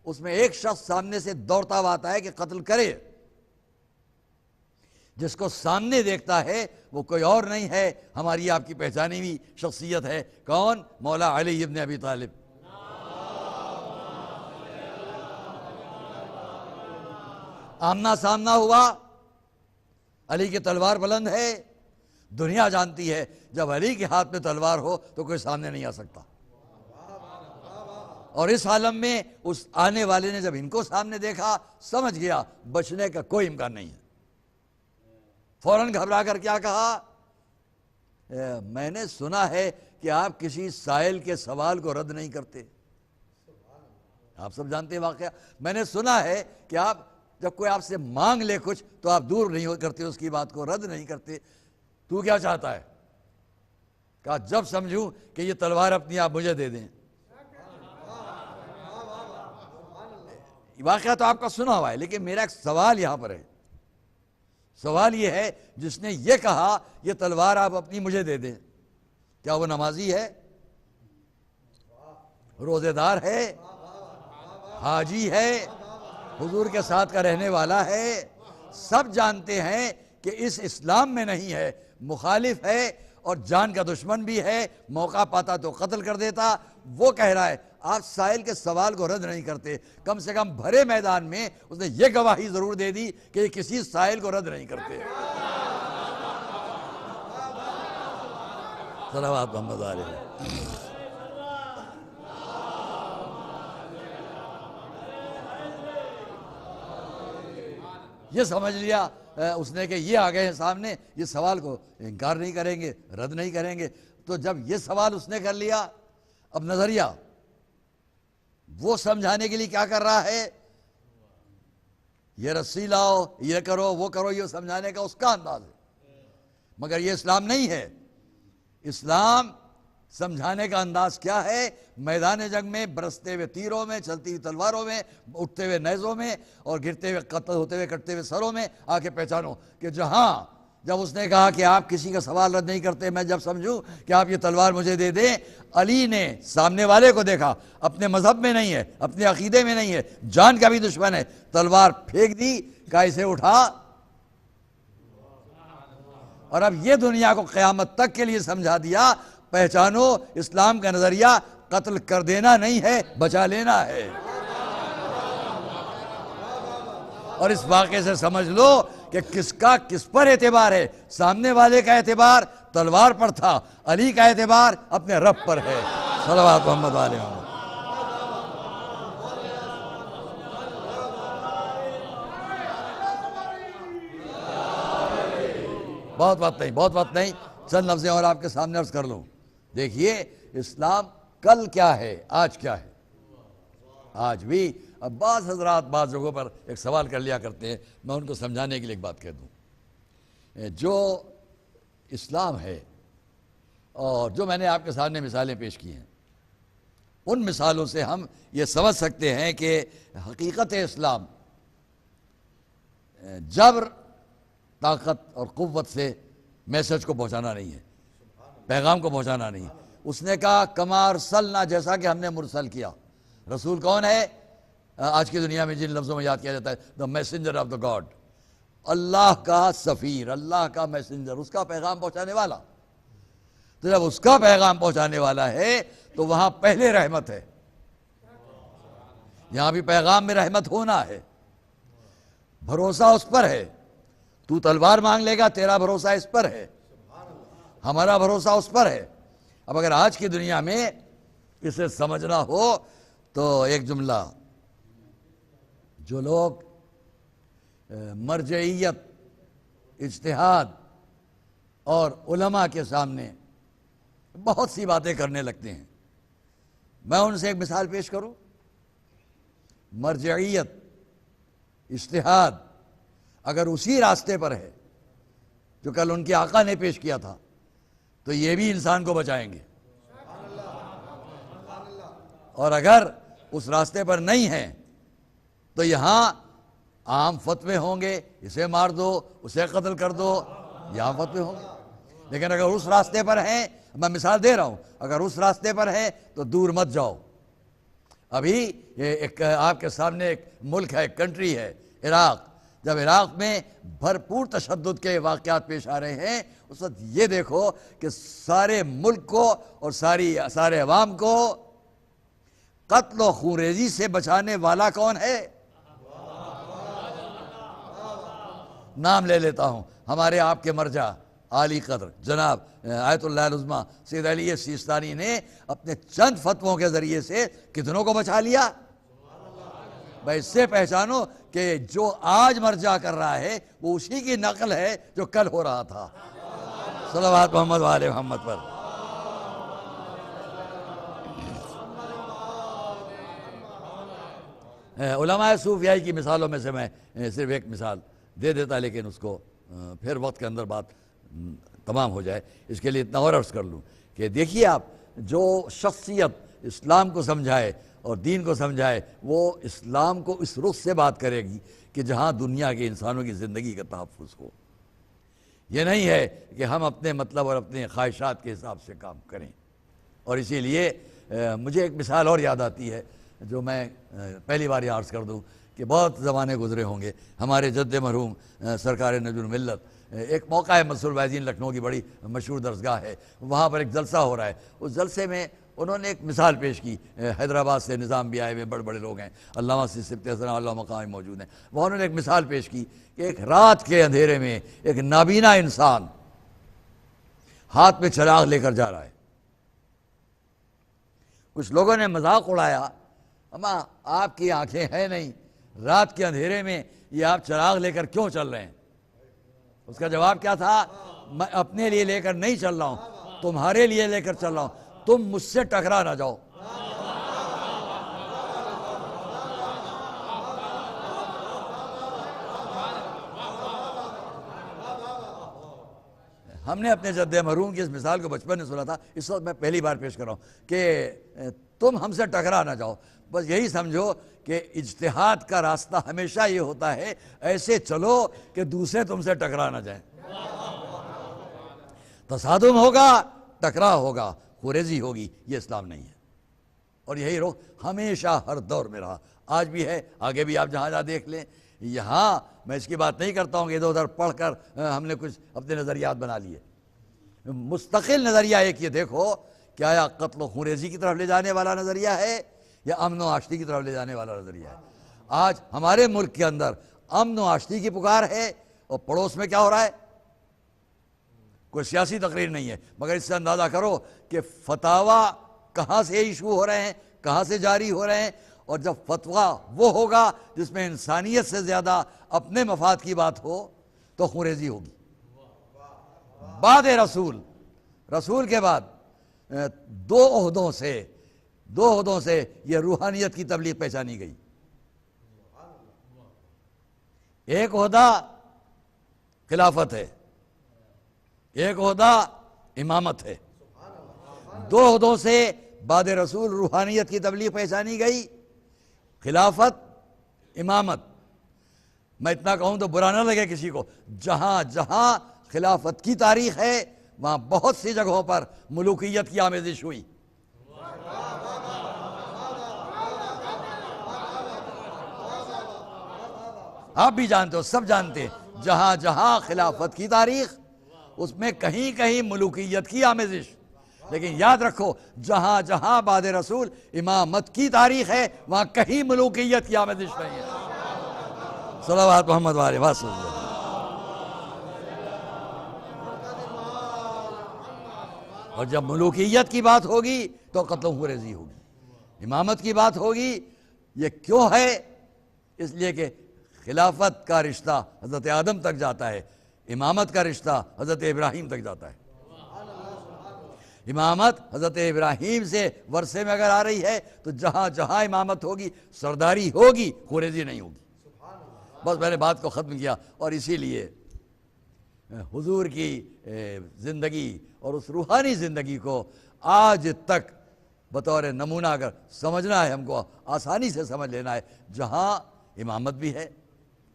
اس میں ایک شخص سامنے سے دوڑتا ہوا آتا ہے کہ قتل کرے. جس کو سامنے دیکھتا ہے وہ کوئی اور نہیں ہے، ہماری آپ کی پہچانی ہوئی شخصیت ہے. کون؟ مولا علی ابن ابی طالب. آمنا سامنا ہوا، علی کی تلوار بلند ہے. دنیا جانتی ہے جب علی کے ہاتھ میں تلوار ہو تو کوئی سامنے نہیں آ سکتا. اور اس عالم میں اس آنے والے نے جب ان کو سامنے دیکھا سمجھ گیا بچنے کا کوئی امکان نہیں ہے. فوراً گھبرا کر کیا کہا؟ میں نے سنا ہے کہ آپ کسی سائل کے سوال کو رد نہیں کرتے. آپ سب جانتے ہیں واقعہ. میں نے سنا ہے کہ آپ جب کوئی آپ سے مانگ لے کچھ تو آپ دور نہیں کرتے، اس کی بات کو رد نہیں کرتے. تو کیا چاہتا ہے؟ کہا جب سمجھوں کہ یہ تلوار اپنی آپ مجھے دے دیں. واقعہ تو آپ کا سنا ہوا ہے، لیکن میرا ایک سوال یہاں پر ہے. سوال یہ ہے جس نے یہ کہا یہ تلوار آپ اپنی مجھے دے دیں، کیا وہ نمازی ہے، روزے دار ہے، حاجی ہے، حضور کے ساتھ کا رہنے والا ہے؟ سب جانتے ہیں کہ اس اسلام میں نہیں ہے، مخالف ہے اور جان کا دشمن بھی ہے، موقع پاتا تو قتل کر دیتا. وہ کہہ رہا ہے آپ سائل کے سوال کو رد نہیں کرتے. کم سے کم بھرے میدان میں اس نے یہ گواہی ضرور دے دی کہ یہ کسی سائل کو رد نہیں کرتے. صلوات محمد علیہ. یہ سمجھ لیا اس نے کہ یہ آ گئے ہیں سامنے، یہ سوال کو انکار نہیں کریں گے، رد نہیں کریں گے. تو جب یہ سوال اس نے کر لیا، اب نظریہ وہ سمجھانے کے لیے کیا کر رہا ہے؟ یہ رسی لاؤ، یہ کرو، وہ کرو، یہ سمجھانے کا اس کا انداز ہے. مگر یہ اسلام نہیں ہے. اسلام سمجھانے کا انداز کیا ہے؟ میدان جنگ میں برستے ہوئے تیروں میں، چلتی ہوئی تلواروں میں، اٹھتے ہوئے نیزوں میں، اور گرتے ہوئے قتل ہوتے ہوئے کٹتے ہوئے سروں میں آ کے پہچانو کہ جہاں جب اس نے کہا کہ آپ کسی کا سوال رد نہیں کرتے، میں جب سمجھوں کہ آپ یہ تلوار مجھے دے دیں، علی نے سامنے والے کو دیکھا، اپنے مذہب میں نہیں ہے، اپنے عقیدے میں نہیں ہے، جان کا بھی دشمن ہے، تلوار پھینک دی، کہا اسے اٹھا. اور اب یہ دنیا کو قیامت تک کے لیے سمجھا دیا، پہچانو اسلام کا نظریہ قتل کر دینا نہیں ہے، بچا لینا ہے. اور اس واقعے سے سمجھ لو کہ کس کا کس پر اعتبار ہے. سامنے والے کا اعتبار تلوار پر تھا، علی کا اعتبار اپنے رب پر ہے. صلوات محمد علیہ وسلم. بہت بات نہیں، چند لفظیں اور آپ کے سامنے عرض کر لوں. دیکھیے اسلام کل کیا ہے، آج کیا ہے. آج بھی اب بعض حضرات بعض جگہوں پر ایک سوال کر لیا کرتے ہیں، میں ان کو سمجھانے کے لیے ایک بات کہہ دوں. جو اسلام ہے اور جو میں نے آپ کے سامنے مثالیں پیش کی ہیں، ان مثالوں سے ہم یہ سمجھ سکتے ہیں کہ حقیقت اسلام جبر، طاقت اور قوت سے میسج کو پہنچانا نہیں ہے، پیغام کو پہنچانا نہیں ہے. اس نے کہا کما ارسلنا، جیسا کہ ہم نے مرسل کیا. رسول کون ہے؟ آج کی دنیا میں جن لفظوں میں یاد کیا جاتا ہے، the messenger of the God, اللہ کا سفیر، اللہ کا میسنجر، اس کا پیغام پہنچانے والا. تو جب اس کا پیغام پہنچانے والا ہے تو وہاں پہلے رحمت ہے. یہاں بھی پیغام میں رحمت ہونا ہے. بھروسہ اس پر ہے. تو تلوار مانگ لے گا، تیرا بھروسہ اس پر ہے، ہمارا بھروسہ اس پر ہے. اب اگر آج کی دنیا میں اسے سمجھنا ہو تو ایک جملہ، جو لوگ مرجعیت، اجتہاد اور علماء کے سامنے بہت سی باتیں کرنے لگتے ہیں، میں ان سے ایک مثال پیش کروں. مرجعیت، اجتہاد اگر اسی راستے پر ہے جو کل ان کے آقا نے پیش کیا تھا تو یہ بھی انسان کو بچائیں گے. اور اگر اس راستے پر نہیں ہیں تو یہاں عام فتوے ہوں گے، اسے مار دو، اسے قتل کر دو، یہاں فتوے ہوں گے. لیکن اگر اس راستے پر ہیں، میں مثال دے رہا ہوں، اگر اس راستے پر ہے تو دور مت جاؤ. ابھی ایک آپ کے سامنے ایک ملک ہے، ایک کنٹری ہے، عراق. جب عراق میں بھرپور تشدد کے واقعات پیش آ رہے ہیں، اس وقت یہ دیکھو کہ سارے ملک کو اور سارے عوام کو قتل و خونریزی سے بچانے والا کون ہے؟ نام لے لیتا ہوں، ہمارے آپ کے مرجع عالی قدر جناب آیت اللہ العظمیٰ سید علی سیستانی نے اپنے چند فتووں کے ذریعے سے کتنوں کو بچا لیا. بھائی اس سے پہچانو کہ جو آج مرجع کر رہا ہے وہ اسی کی نقل ہے جو کل ہو رہا تھا. صلوات محمد و آل محمد پر. علماء صوفیائی کی مثالوں میں سے میں صرف ایک مثال دے دیتا، لیکن اس کو پھر وقت کے اندر بات تمام ہو جائے، اس کے لیے اتنا اور عرض کر لوں کہ دیکھیے آپ، جو شخصیت اسلام کو سمجھائے اور دین کو سمجھائے وہ اسلام کو اس رخ سے بات کرے گی کہ جہاں دنیا کے انسانوں کی زندگی کا تحفظ ہو. یہ نہیں ہے کہ ہم اپنے مطلب اور اپنے خواہشات کے حساب سے کام کریں. اور اسی لیے مجھے ایک مثال اور یاد آتی ہے جو میں پہلی بار یہ عرض کر دوں کہ بہت زمانے گزرے ہوں گے. ہمارے جد مرحوم سرکار نبی الملت، ایک موقع ہے منصور ویزین لکھنؤ کی بڑی مشہور درسگاہ ہے، وہاں پر ایک جلسہ ہو رہا ہے. اس جلسے میں انہوں نے ایک مثال پیش کی. حیدرآباد سے نظام بھی آئے ہوئے بڑے بڑے لوگ ہیں، علامہ سبت حسن اللہ مقام موجود ہیں. وہاں انہوں نے ایک مثال پیش کی کہ ایک رات کے اندھیرے میں ایک نابینا انسان ہاتھ میں چراغ لے کر جا رہا ہے. کچھ لوگوں نے مذاق اڑایا، اما آپ کی آنکھیں ہیں نہیں، رات کے اندھیرے میں یہ آپ چراغ لے کر کیوں چل رہے ہیں؟ اس کا جواب کیا تھا؟ میں اپنے لیے لے کر نہیں چل رہا ہوں، تمہارے لیے لے کر چل رہا ہوں، تم مجھ سے ٹکرا نہ جاؤ۔ ہم نے اپنے جد مرحوم کی اس مثال کو بچپن میں سنا تھا، اس وقت میں پہلی بار پیش کر رہا ہوں کہ تم ہم سے ٹکرا نہ جاؤ، بس یہی سمجھو کہ اجتہاد کا راستہ ہمیشہ یہ ہوتا ہے ایسے چلو کہ دوسرے تم سے ٹکرا نہ جائیں۔ تصادم ہوگا، ٹکرا ہوگا، خوریزی ہوگی، یہ اسلام نہیں ہے۔ اور یہی رخ ہمیشہ ہر دور میں رہا، آج بھی ہے، آگے بھی آپ جہاں جہاں دیکھ لیں۔ یہاں میں اس کی بات نہیں کرتا ہوں کہ ادھر ادھر پڑھ کر ہم نے کچھ اپنے نظریات بنا لیے۔ مستقل نظریہ ایک یہ دیکھو کہ آیا قتل و خوریزی کی طرف لے جانے والا نظریہ ہے یا امن و آشتی کی طرف لے جانے والا نظریہ ہے؟ آج ہمارے ملک کے اندر امن و آشتی کی پکار ہے، اور پڑوس میں کیا ہو رہا ہے؟ کوئی سیاسی تقریر نہیں ہے، مگر اس سے اندازہ کرو کہ فتاویٰ کہاں سے ایشو ہو رہے ہیں، کہاں سے جاری ہو رہے ہیں۔ اور جب فتویٰ وہ ہوگا جس میں انسانیت سے زیادہ اپنے مفاد کی بات ہو تو خوریزی ہوگی۔ بعد رسول کے بعد دو عہدوں سے یہ روحانیت کی تبلیغ پہچانی گئی۔ ایک عہدہ خلافت ہے، ایک عہدہ امامت ہے۔ دو عہدوں سے بعد رسول روحانیت کی تبلیغ پہچانی گئی، خلافت، امامت۔ میں اتنا کہوں تو برا نہ لگے کسی کو، جہاں جہاں خلافت کی تاریخ ہے وہاں بہت سی جگہوں پر ملوکیت کی آمیزش ہوئی۔ آپ بھی جانتے ہو، سب جانتے ہیں، جہاں جہاں خلافت کی تاریخ اس میں کہیں کہیں ملوکیت کی آمیزش۔ لیکن یاد رکھو، جہاں جہاں بعد رسول امامت کی تاریخ ہے وہاں کہیں ملوکیت کی آمیزش نہیں ہے۔ صلوات محمد والے وسلم۔ اور جب ملوکیت کی بات ہوگی تو قتل و خوریزی ہوگی۔ امامت کی بات ہوگی، یہ کیوں ہے؟ اس لیے کہ خلافت کا رشتہ حضرت آدم تک جاتا ہے، امامت کا رشتہ حضرت ابراہیم تک جاتا ہے۔ امامت حضرت ابراہیم سے ورثے میں اگر آ رہی ہے تو جہاں جہاں امامت ہوگی، سرداری ہوگی، خوریزی نہیں ہوگی۔ بس میں نے بات کو ختم کیا۔ اور اسی لیے حضور کی زندگی اور اس روحانی زندگی کو آج تک بطور نمونہ اگر سمجھنا ہے، ہم کو آسانی سے سمجھ لینا ہے، جہاں امامت بھی ہے،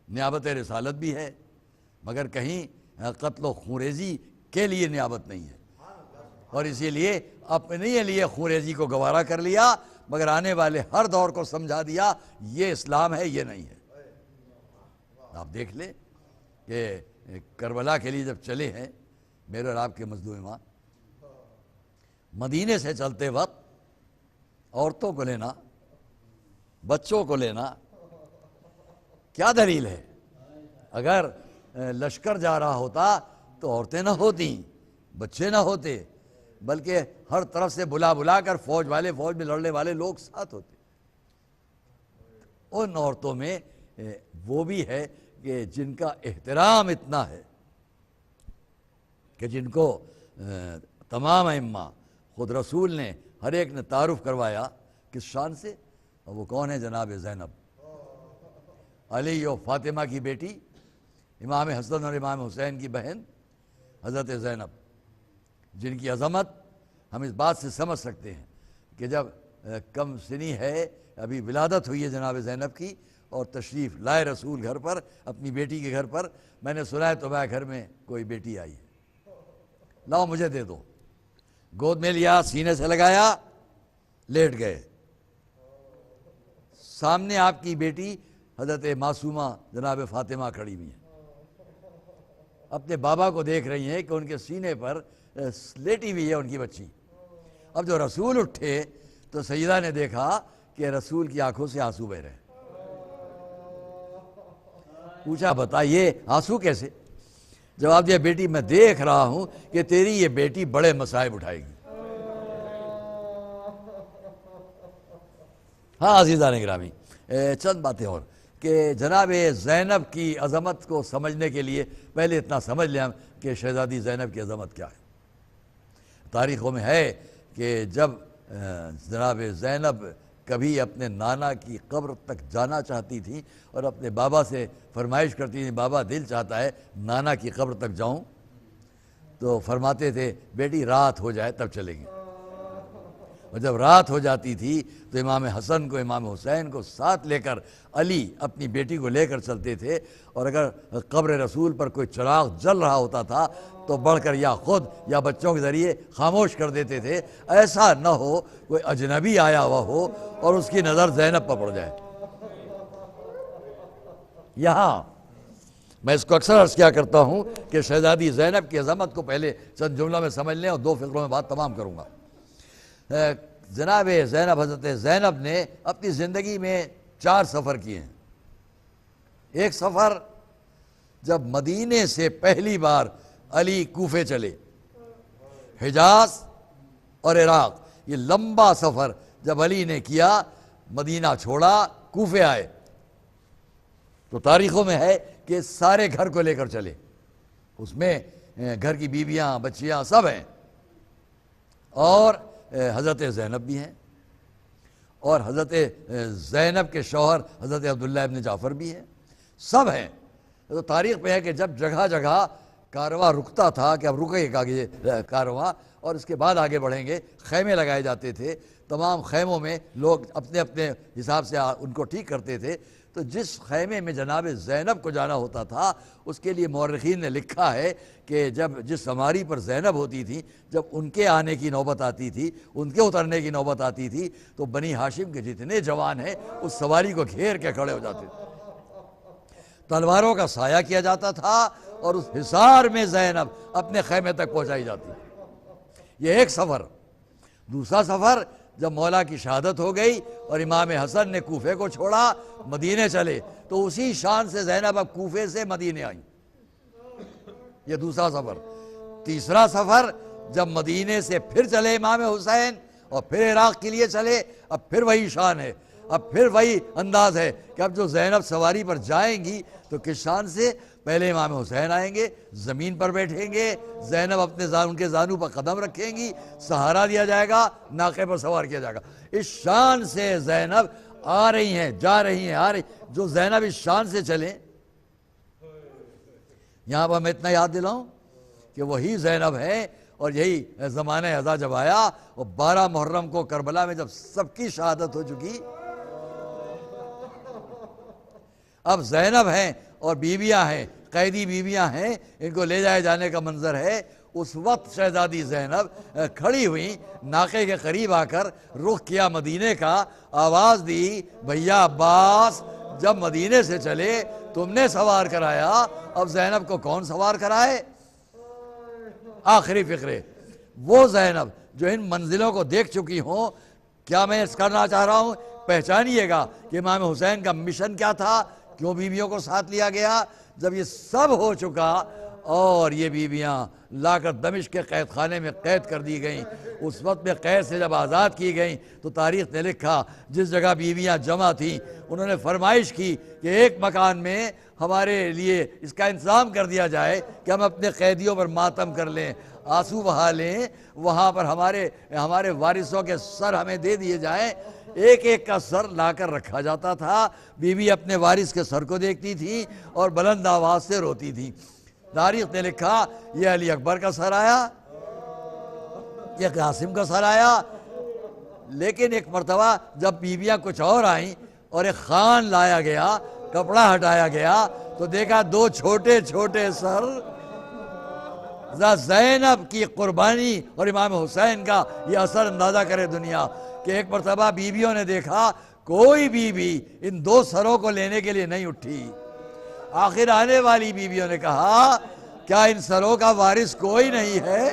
نیابت رسالت بھی ہے، مگر کہیں قتل و خوریزی کے لیے نیابت نہیں ہے۔ اور اسی لیے اپنے لیے خوریزی کو گوارا کر لیا، مگر آنے والے ہر دور کو سمجھا دیا یہ اسلام ہے، یہ نہیں ہے۔ آپ دیکھ لیں کہ کربلا کے لیے جب چلے ہیں میرے اور آپ کے مظلوم امام، مدینے سے چلتے وقت عورتوں کو لینا، بچوں کو لینا، کیا دلیل ہے؟ اگر لشکر جا رہا ہوتا تو عورتیں نہ ہوتیں، بچے نہ ہوتے، بلکہ ہر طرف سے بلا بلا کر فوج میں لڑنے والے لوگ ساتھ ہوتے۔ ان عورتوں میں وہ بھی ہے کہ جن کا احترام اتنا ہے کہ جن کو تمام ائمہ، خود رسول نے ہر ایک نے تعارف کروایا کس شان سے، اور وہ کون ہے؟ جناب زینب، علی و فاطمہ کی بیٹی، امام حسن اور امام حسین کی بہن حضرت زینب، جن کی عظمت ہم اس بات سے سمجھ سکتے ہیں کہ جب کم سنی ہے، ابھی ولادت ہوئی ہے جناب زینب کی، اور تشریف لائے رسول گھر پر، اپنی بیٹی کے گھر پر۔ میں نے سنا ہے تمہارے گھر میں کوئی بیٹی آئی ہے، لاؤ مجھے دے دو۔ گود میں لیا، سینے سے لگایا، لیٹ گئے۔ سامنے آپ کی بیٹی حضرت معصومہ جناب فاطمہ کھڑی ہوئی ہیں، اپنے بابا کو دیکھ رہی ہیں کہ ان کے سینے پر لیٹی ہوئی ہے ان کی بچی۔ اب جو رسول اٹھے تو سیدہ نے دیکھا کہ رسول کی آنکھوں سے آنسو بہ رہے۔ پوچھا بتائیے آنسو کیسے؟ جواب دیا بیٹی میں دیکھ رہا ہوں کہ تیری یہ بیٹی بڑے مصائب اٹھائے گی۔ ہاں عزیزان گرامی، چند باتیں اور کہ جناب زینب کی عظمت کو سمجھنے کے لیے پہلے اتنا سمجھ لیں ہم کہ شہزادی زینب کی عظمت کیا ہے۔ تاریخوں میں ہے کہ جب جناب زینب کبھی اپنے نانا کی قبر تک جانا چاہتی تھی اور اپنے بابا سے فرمائش کرتی تھی، بابا دل چاہتا ہے نانا کی قبر تک جاؤں، تو فرماتے تھے بیٹی رات ہو جائے تب چلیں گے۔ اور جب رات ہو جاتی تھی تو امام حسن کو امام حسین کو ساتھ لے کر علی اپنی بیٹی کو لے کر چلتے تھے، اور اگر قبر رسول پر کوئی چراغ جل رہا ہوتا تھا تو بڑھ کر یا خود یا بچوں کے ذریعے خاموش کر دیتے تھے، ایسا نہ ہو کوئی اجنبی آیا ہوا ہو اور اس کی نظر زینب پر پڑ جائے۔ یہاں میں اس کو اکثر عرض کیا کرتا ہوں کہ شہزادی زینب کی عظمت کو پہلے چند جملوں میں سمجھ لیں اور 2 فقروں میں بات تمام کروں گا۔ جناب زینب، حضرت زینب نے اپنی زندگی میں 4 سفر کیے ہیں۔ ایک سفر جب مدینے سے پہلی بار علی کوفے چلے، حجاز اور عراق، یہ لمبا سفر جب علی نے کیا، مدینہ چھوڑا کوفے آئے، تو تاریخوں میں ہے کہ سارے گھر کو لے کر چلے، اس میں گھر کی بیویاں بچیاں سب ہیں، اور حضرت زینب بھی ہیں، اور حضرت زینب کے شوہر حضرت عبداللہ ابن جعفر بھی ہیں، سب ہیں۔ تو تاریخ میں ہے کہ جب جگہ جگہ کارواں رکتا تھا کہ اب رکے گا یہ کارواں اور اس کے بعد آگے بڑھیں گے، خیمے لگائے جاتے تھے، تمام خیموں میں لوگ اپنے اپنے حساب سے ان کو ٹھیک کرتے تھے، تو جس خیمے میں جناب زینب کو جانا ہوتا تھا اس کے لیے مورخین نے لکھا ہے کہ جس سواری پر زینب ہوتی تھی، جب ان کے آنے کی نوبت آتی تھی، ان کے اترنے کی نوبت آتی تھی، تو بنی ہاشم کے جتنے جوان ہیں اس سواری کو گھیر کے کھڑے ہو جاتے تھے، تلواروں کا سایہ کیا جاتا تھا اور اس حصار میں زینب اپنے خیمے تک پہنچائی جاتی۔ یہ ایک سفر۔ دوسرا سفر جب مولا کی شہادت ہو گئی اور امام حسن نے کوفے کو چھوڑا، مدینے چلے، تو اسی شان سے زینب اب کوفے سے مدینے آئیں۔ یہ دوسرا سفر۔ تیسرا سفر جب مدینے سے پھر چلے امام حسین اور پھر عراق کے لیے چلے، اب پھر وہی شان ہے، اب پھر وہی انداز ہے کہ اب جو زینب سواری پر جائیں گی تو کس شان سے؟ پہلے امام حسین آئیں گے، زمین پر بیٹھیں گے، زینب ان کے زانو پر قدم رکھیں گی، سہارا دیا جائے گا، ناقے پر سوار کیا جائے گا۔ اس شان سے زینب آ رہی ہیں، جا رہی ہیں، آ رہی، جو زینب اس شان سے چلیں۔ یہاں پر میں اتنا یاد دلاؤں کہ وہی زینب ہے، اور یہی زمانہ ازا جب آیا اور 12 محرم کو کربلا میں جب سب کی شہادت ہو چکی، اب زینب ہیں اور بیویاں ہیں، قیدی بیویاں ہیں، ان کو لے جائے جانے کا منظر ہے۔ اس وقت شہزادی زینب کھڑی ہوئی، ناقے کے قریب آ کر رخ کیا مدینے کا، آواز دی، بھیا عباس جب مدینے سے چلے تم نے سوار کرایا، اب زینب کو کون سوار کرائے؟ آخری فقرے۔ وہ زینب جو ان منزلوں کو دیکھ چکی ہوں، کیا میں اس کرنا چاہ رہا ہوں؟ پہچانیے گا کہ امام حسین کا مشن کیا تھا، کیوں بیویوں کو ساتھ لیا گیا۔ جب یہ سب ہو چکا اور یہ بیویاں لا کر دمشق کے قید خانے میں قید کر دی گئیں، اس وقت میں قید سے جب آزاد کی گئیں تو تاریخ نے لکھا جس جگہ بیویاں جمع تھیں انہوں نے فرمائش کی کہ ایک مکان میں ہمارے لیے اس کا انتظام کر دیا جائے کہ ہم اپنے قیدیوں پر ماتم کر لیں، آنسو بہا لیں، وہاں پر ہمارے وارثوں کے سر ہمیں دے دیے جائیں۔ ایک ایک کا سر لا کر رکھا جاتا تھا، بیوی اپنے وارث کے سر کو دیکھتی تھی اور بلند آواز سے روتی تھی۔ تاریخ نے لکھا یہ علی اکبر کا سر آیا، یہ قاسم کا سر آیا، لیکن ایک مرتبہ جب بیویاں کچھ اور آئیں اور ایک خان لایا گیا، کپڑا ہٹایا گیا تو دیکھا 2 چھوٹے چھوٹے سر۔ زینب کی قربانی اور امام حسین کا یہ اثر اندازہ کرے دنیا کہ ایک مرتبہ بیویوں نے دیکھا کوئی بیوی ان 2 سروں کو لینے کے لیے نہیں اٹھی۔ آخر آنے والی بیویوں نے کہا کیا ان سروں کا وارث کوئی نہیں ہے؟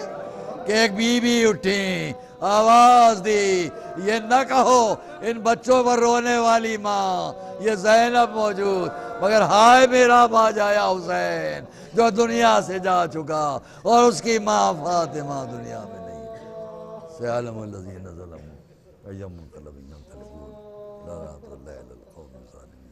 کہ ایک بیوی اٹھی، آواز دی، یہ نہ کہو ان بچوں پر رونے والی ماں، یہ زینب موجود، مگر ہائے میرا باجایا حسین جو دنیا سے جا چکا اور اس کی ماں فاطمہ دنیا میں نہیں۔ سیعلم الذین ظلموا ایم منقلب ینقلبون لا رحمۃ اللہ علی القوم الظالمین۔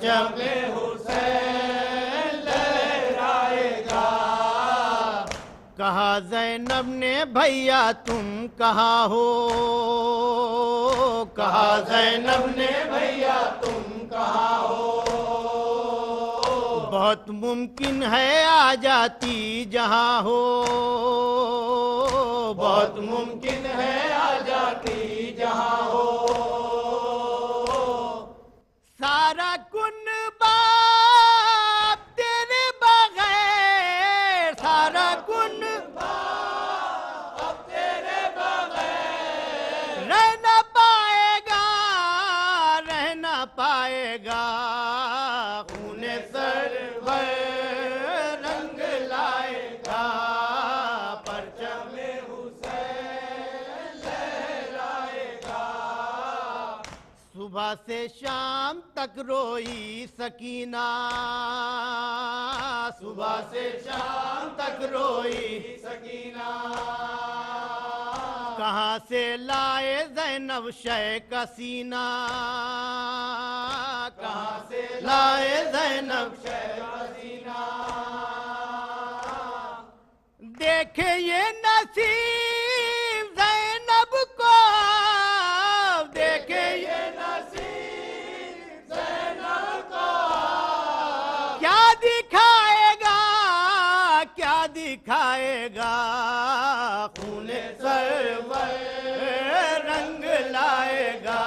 پرچم حسین لہرائے گا. کہا زینب نے بھیا تم کہاں ہو, کہا زینب نے بھیا تم کہاں ہو, بہت ممکن ہے آ جاتی جہاں ہو, بہت ممکن ہے آ جاتی جہاں ہو. سارا کن باپ تیرے بغیر, سارا کن باپ تیرے بغیر رہ نہ پائے گا, رہ نہ پائے گا. خون سرور رنگ لائے گا, پرچم حسین لہرائے گا. صبح سے شام تک روئی سکینہ, صبح سے شام تک روئی سکینہ. کہاں سے لائے زینب شے کا سینہ, کہاں سے لائے زینب شے کا سینہ. دیکھے یہ نصیب زینب کو, دیکھے یہ نصیب زینب کو, کیا دکھائے گا, کیا دکھائے گا. خون سرور رنگ لائے گا,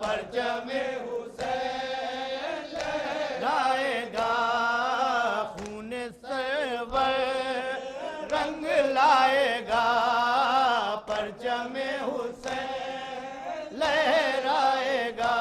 پرچم حسین لہرائے گا. خون سرور رنگ لائے گا, پرچم حسین لہرائے گا.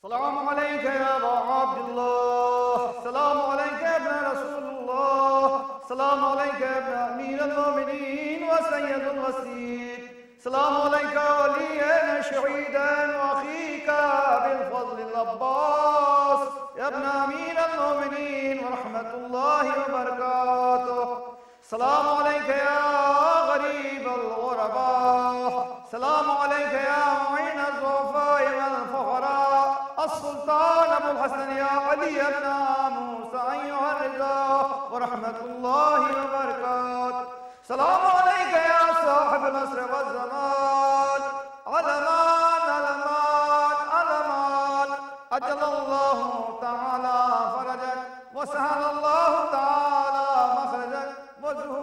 السلام عليك يا أبا عبد الله, السلام عليك يا ابن رسول الله, السلام عليك يا ابن أمير المؤمنين وسيد الوسيد, السلام عليك وليا شهيدا وأخيك بالفضل العباس يا ابن أمير المؤمنين ورحمة الله وبركاته. السلام عليك يا غريب الغرباء, السلام عليك يا معين الضعفاء والفقراء, السلطان أبو الحسن يا علي بن موسى أيها الرضا ورحمة الله وبركاته. السلام عليك يا صاحب العصر والزمان, علمان علمان علمان, أجل الله تعالى فرجك وسهل الله تعالى مخرجك وجهه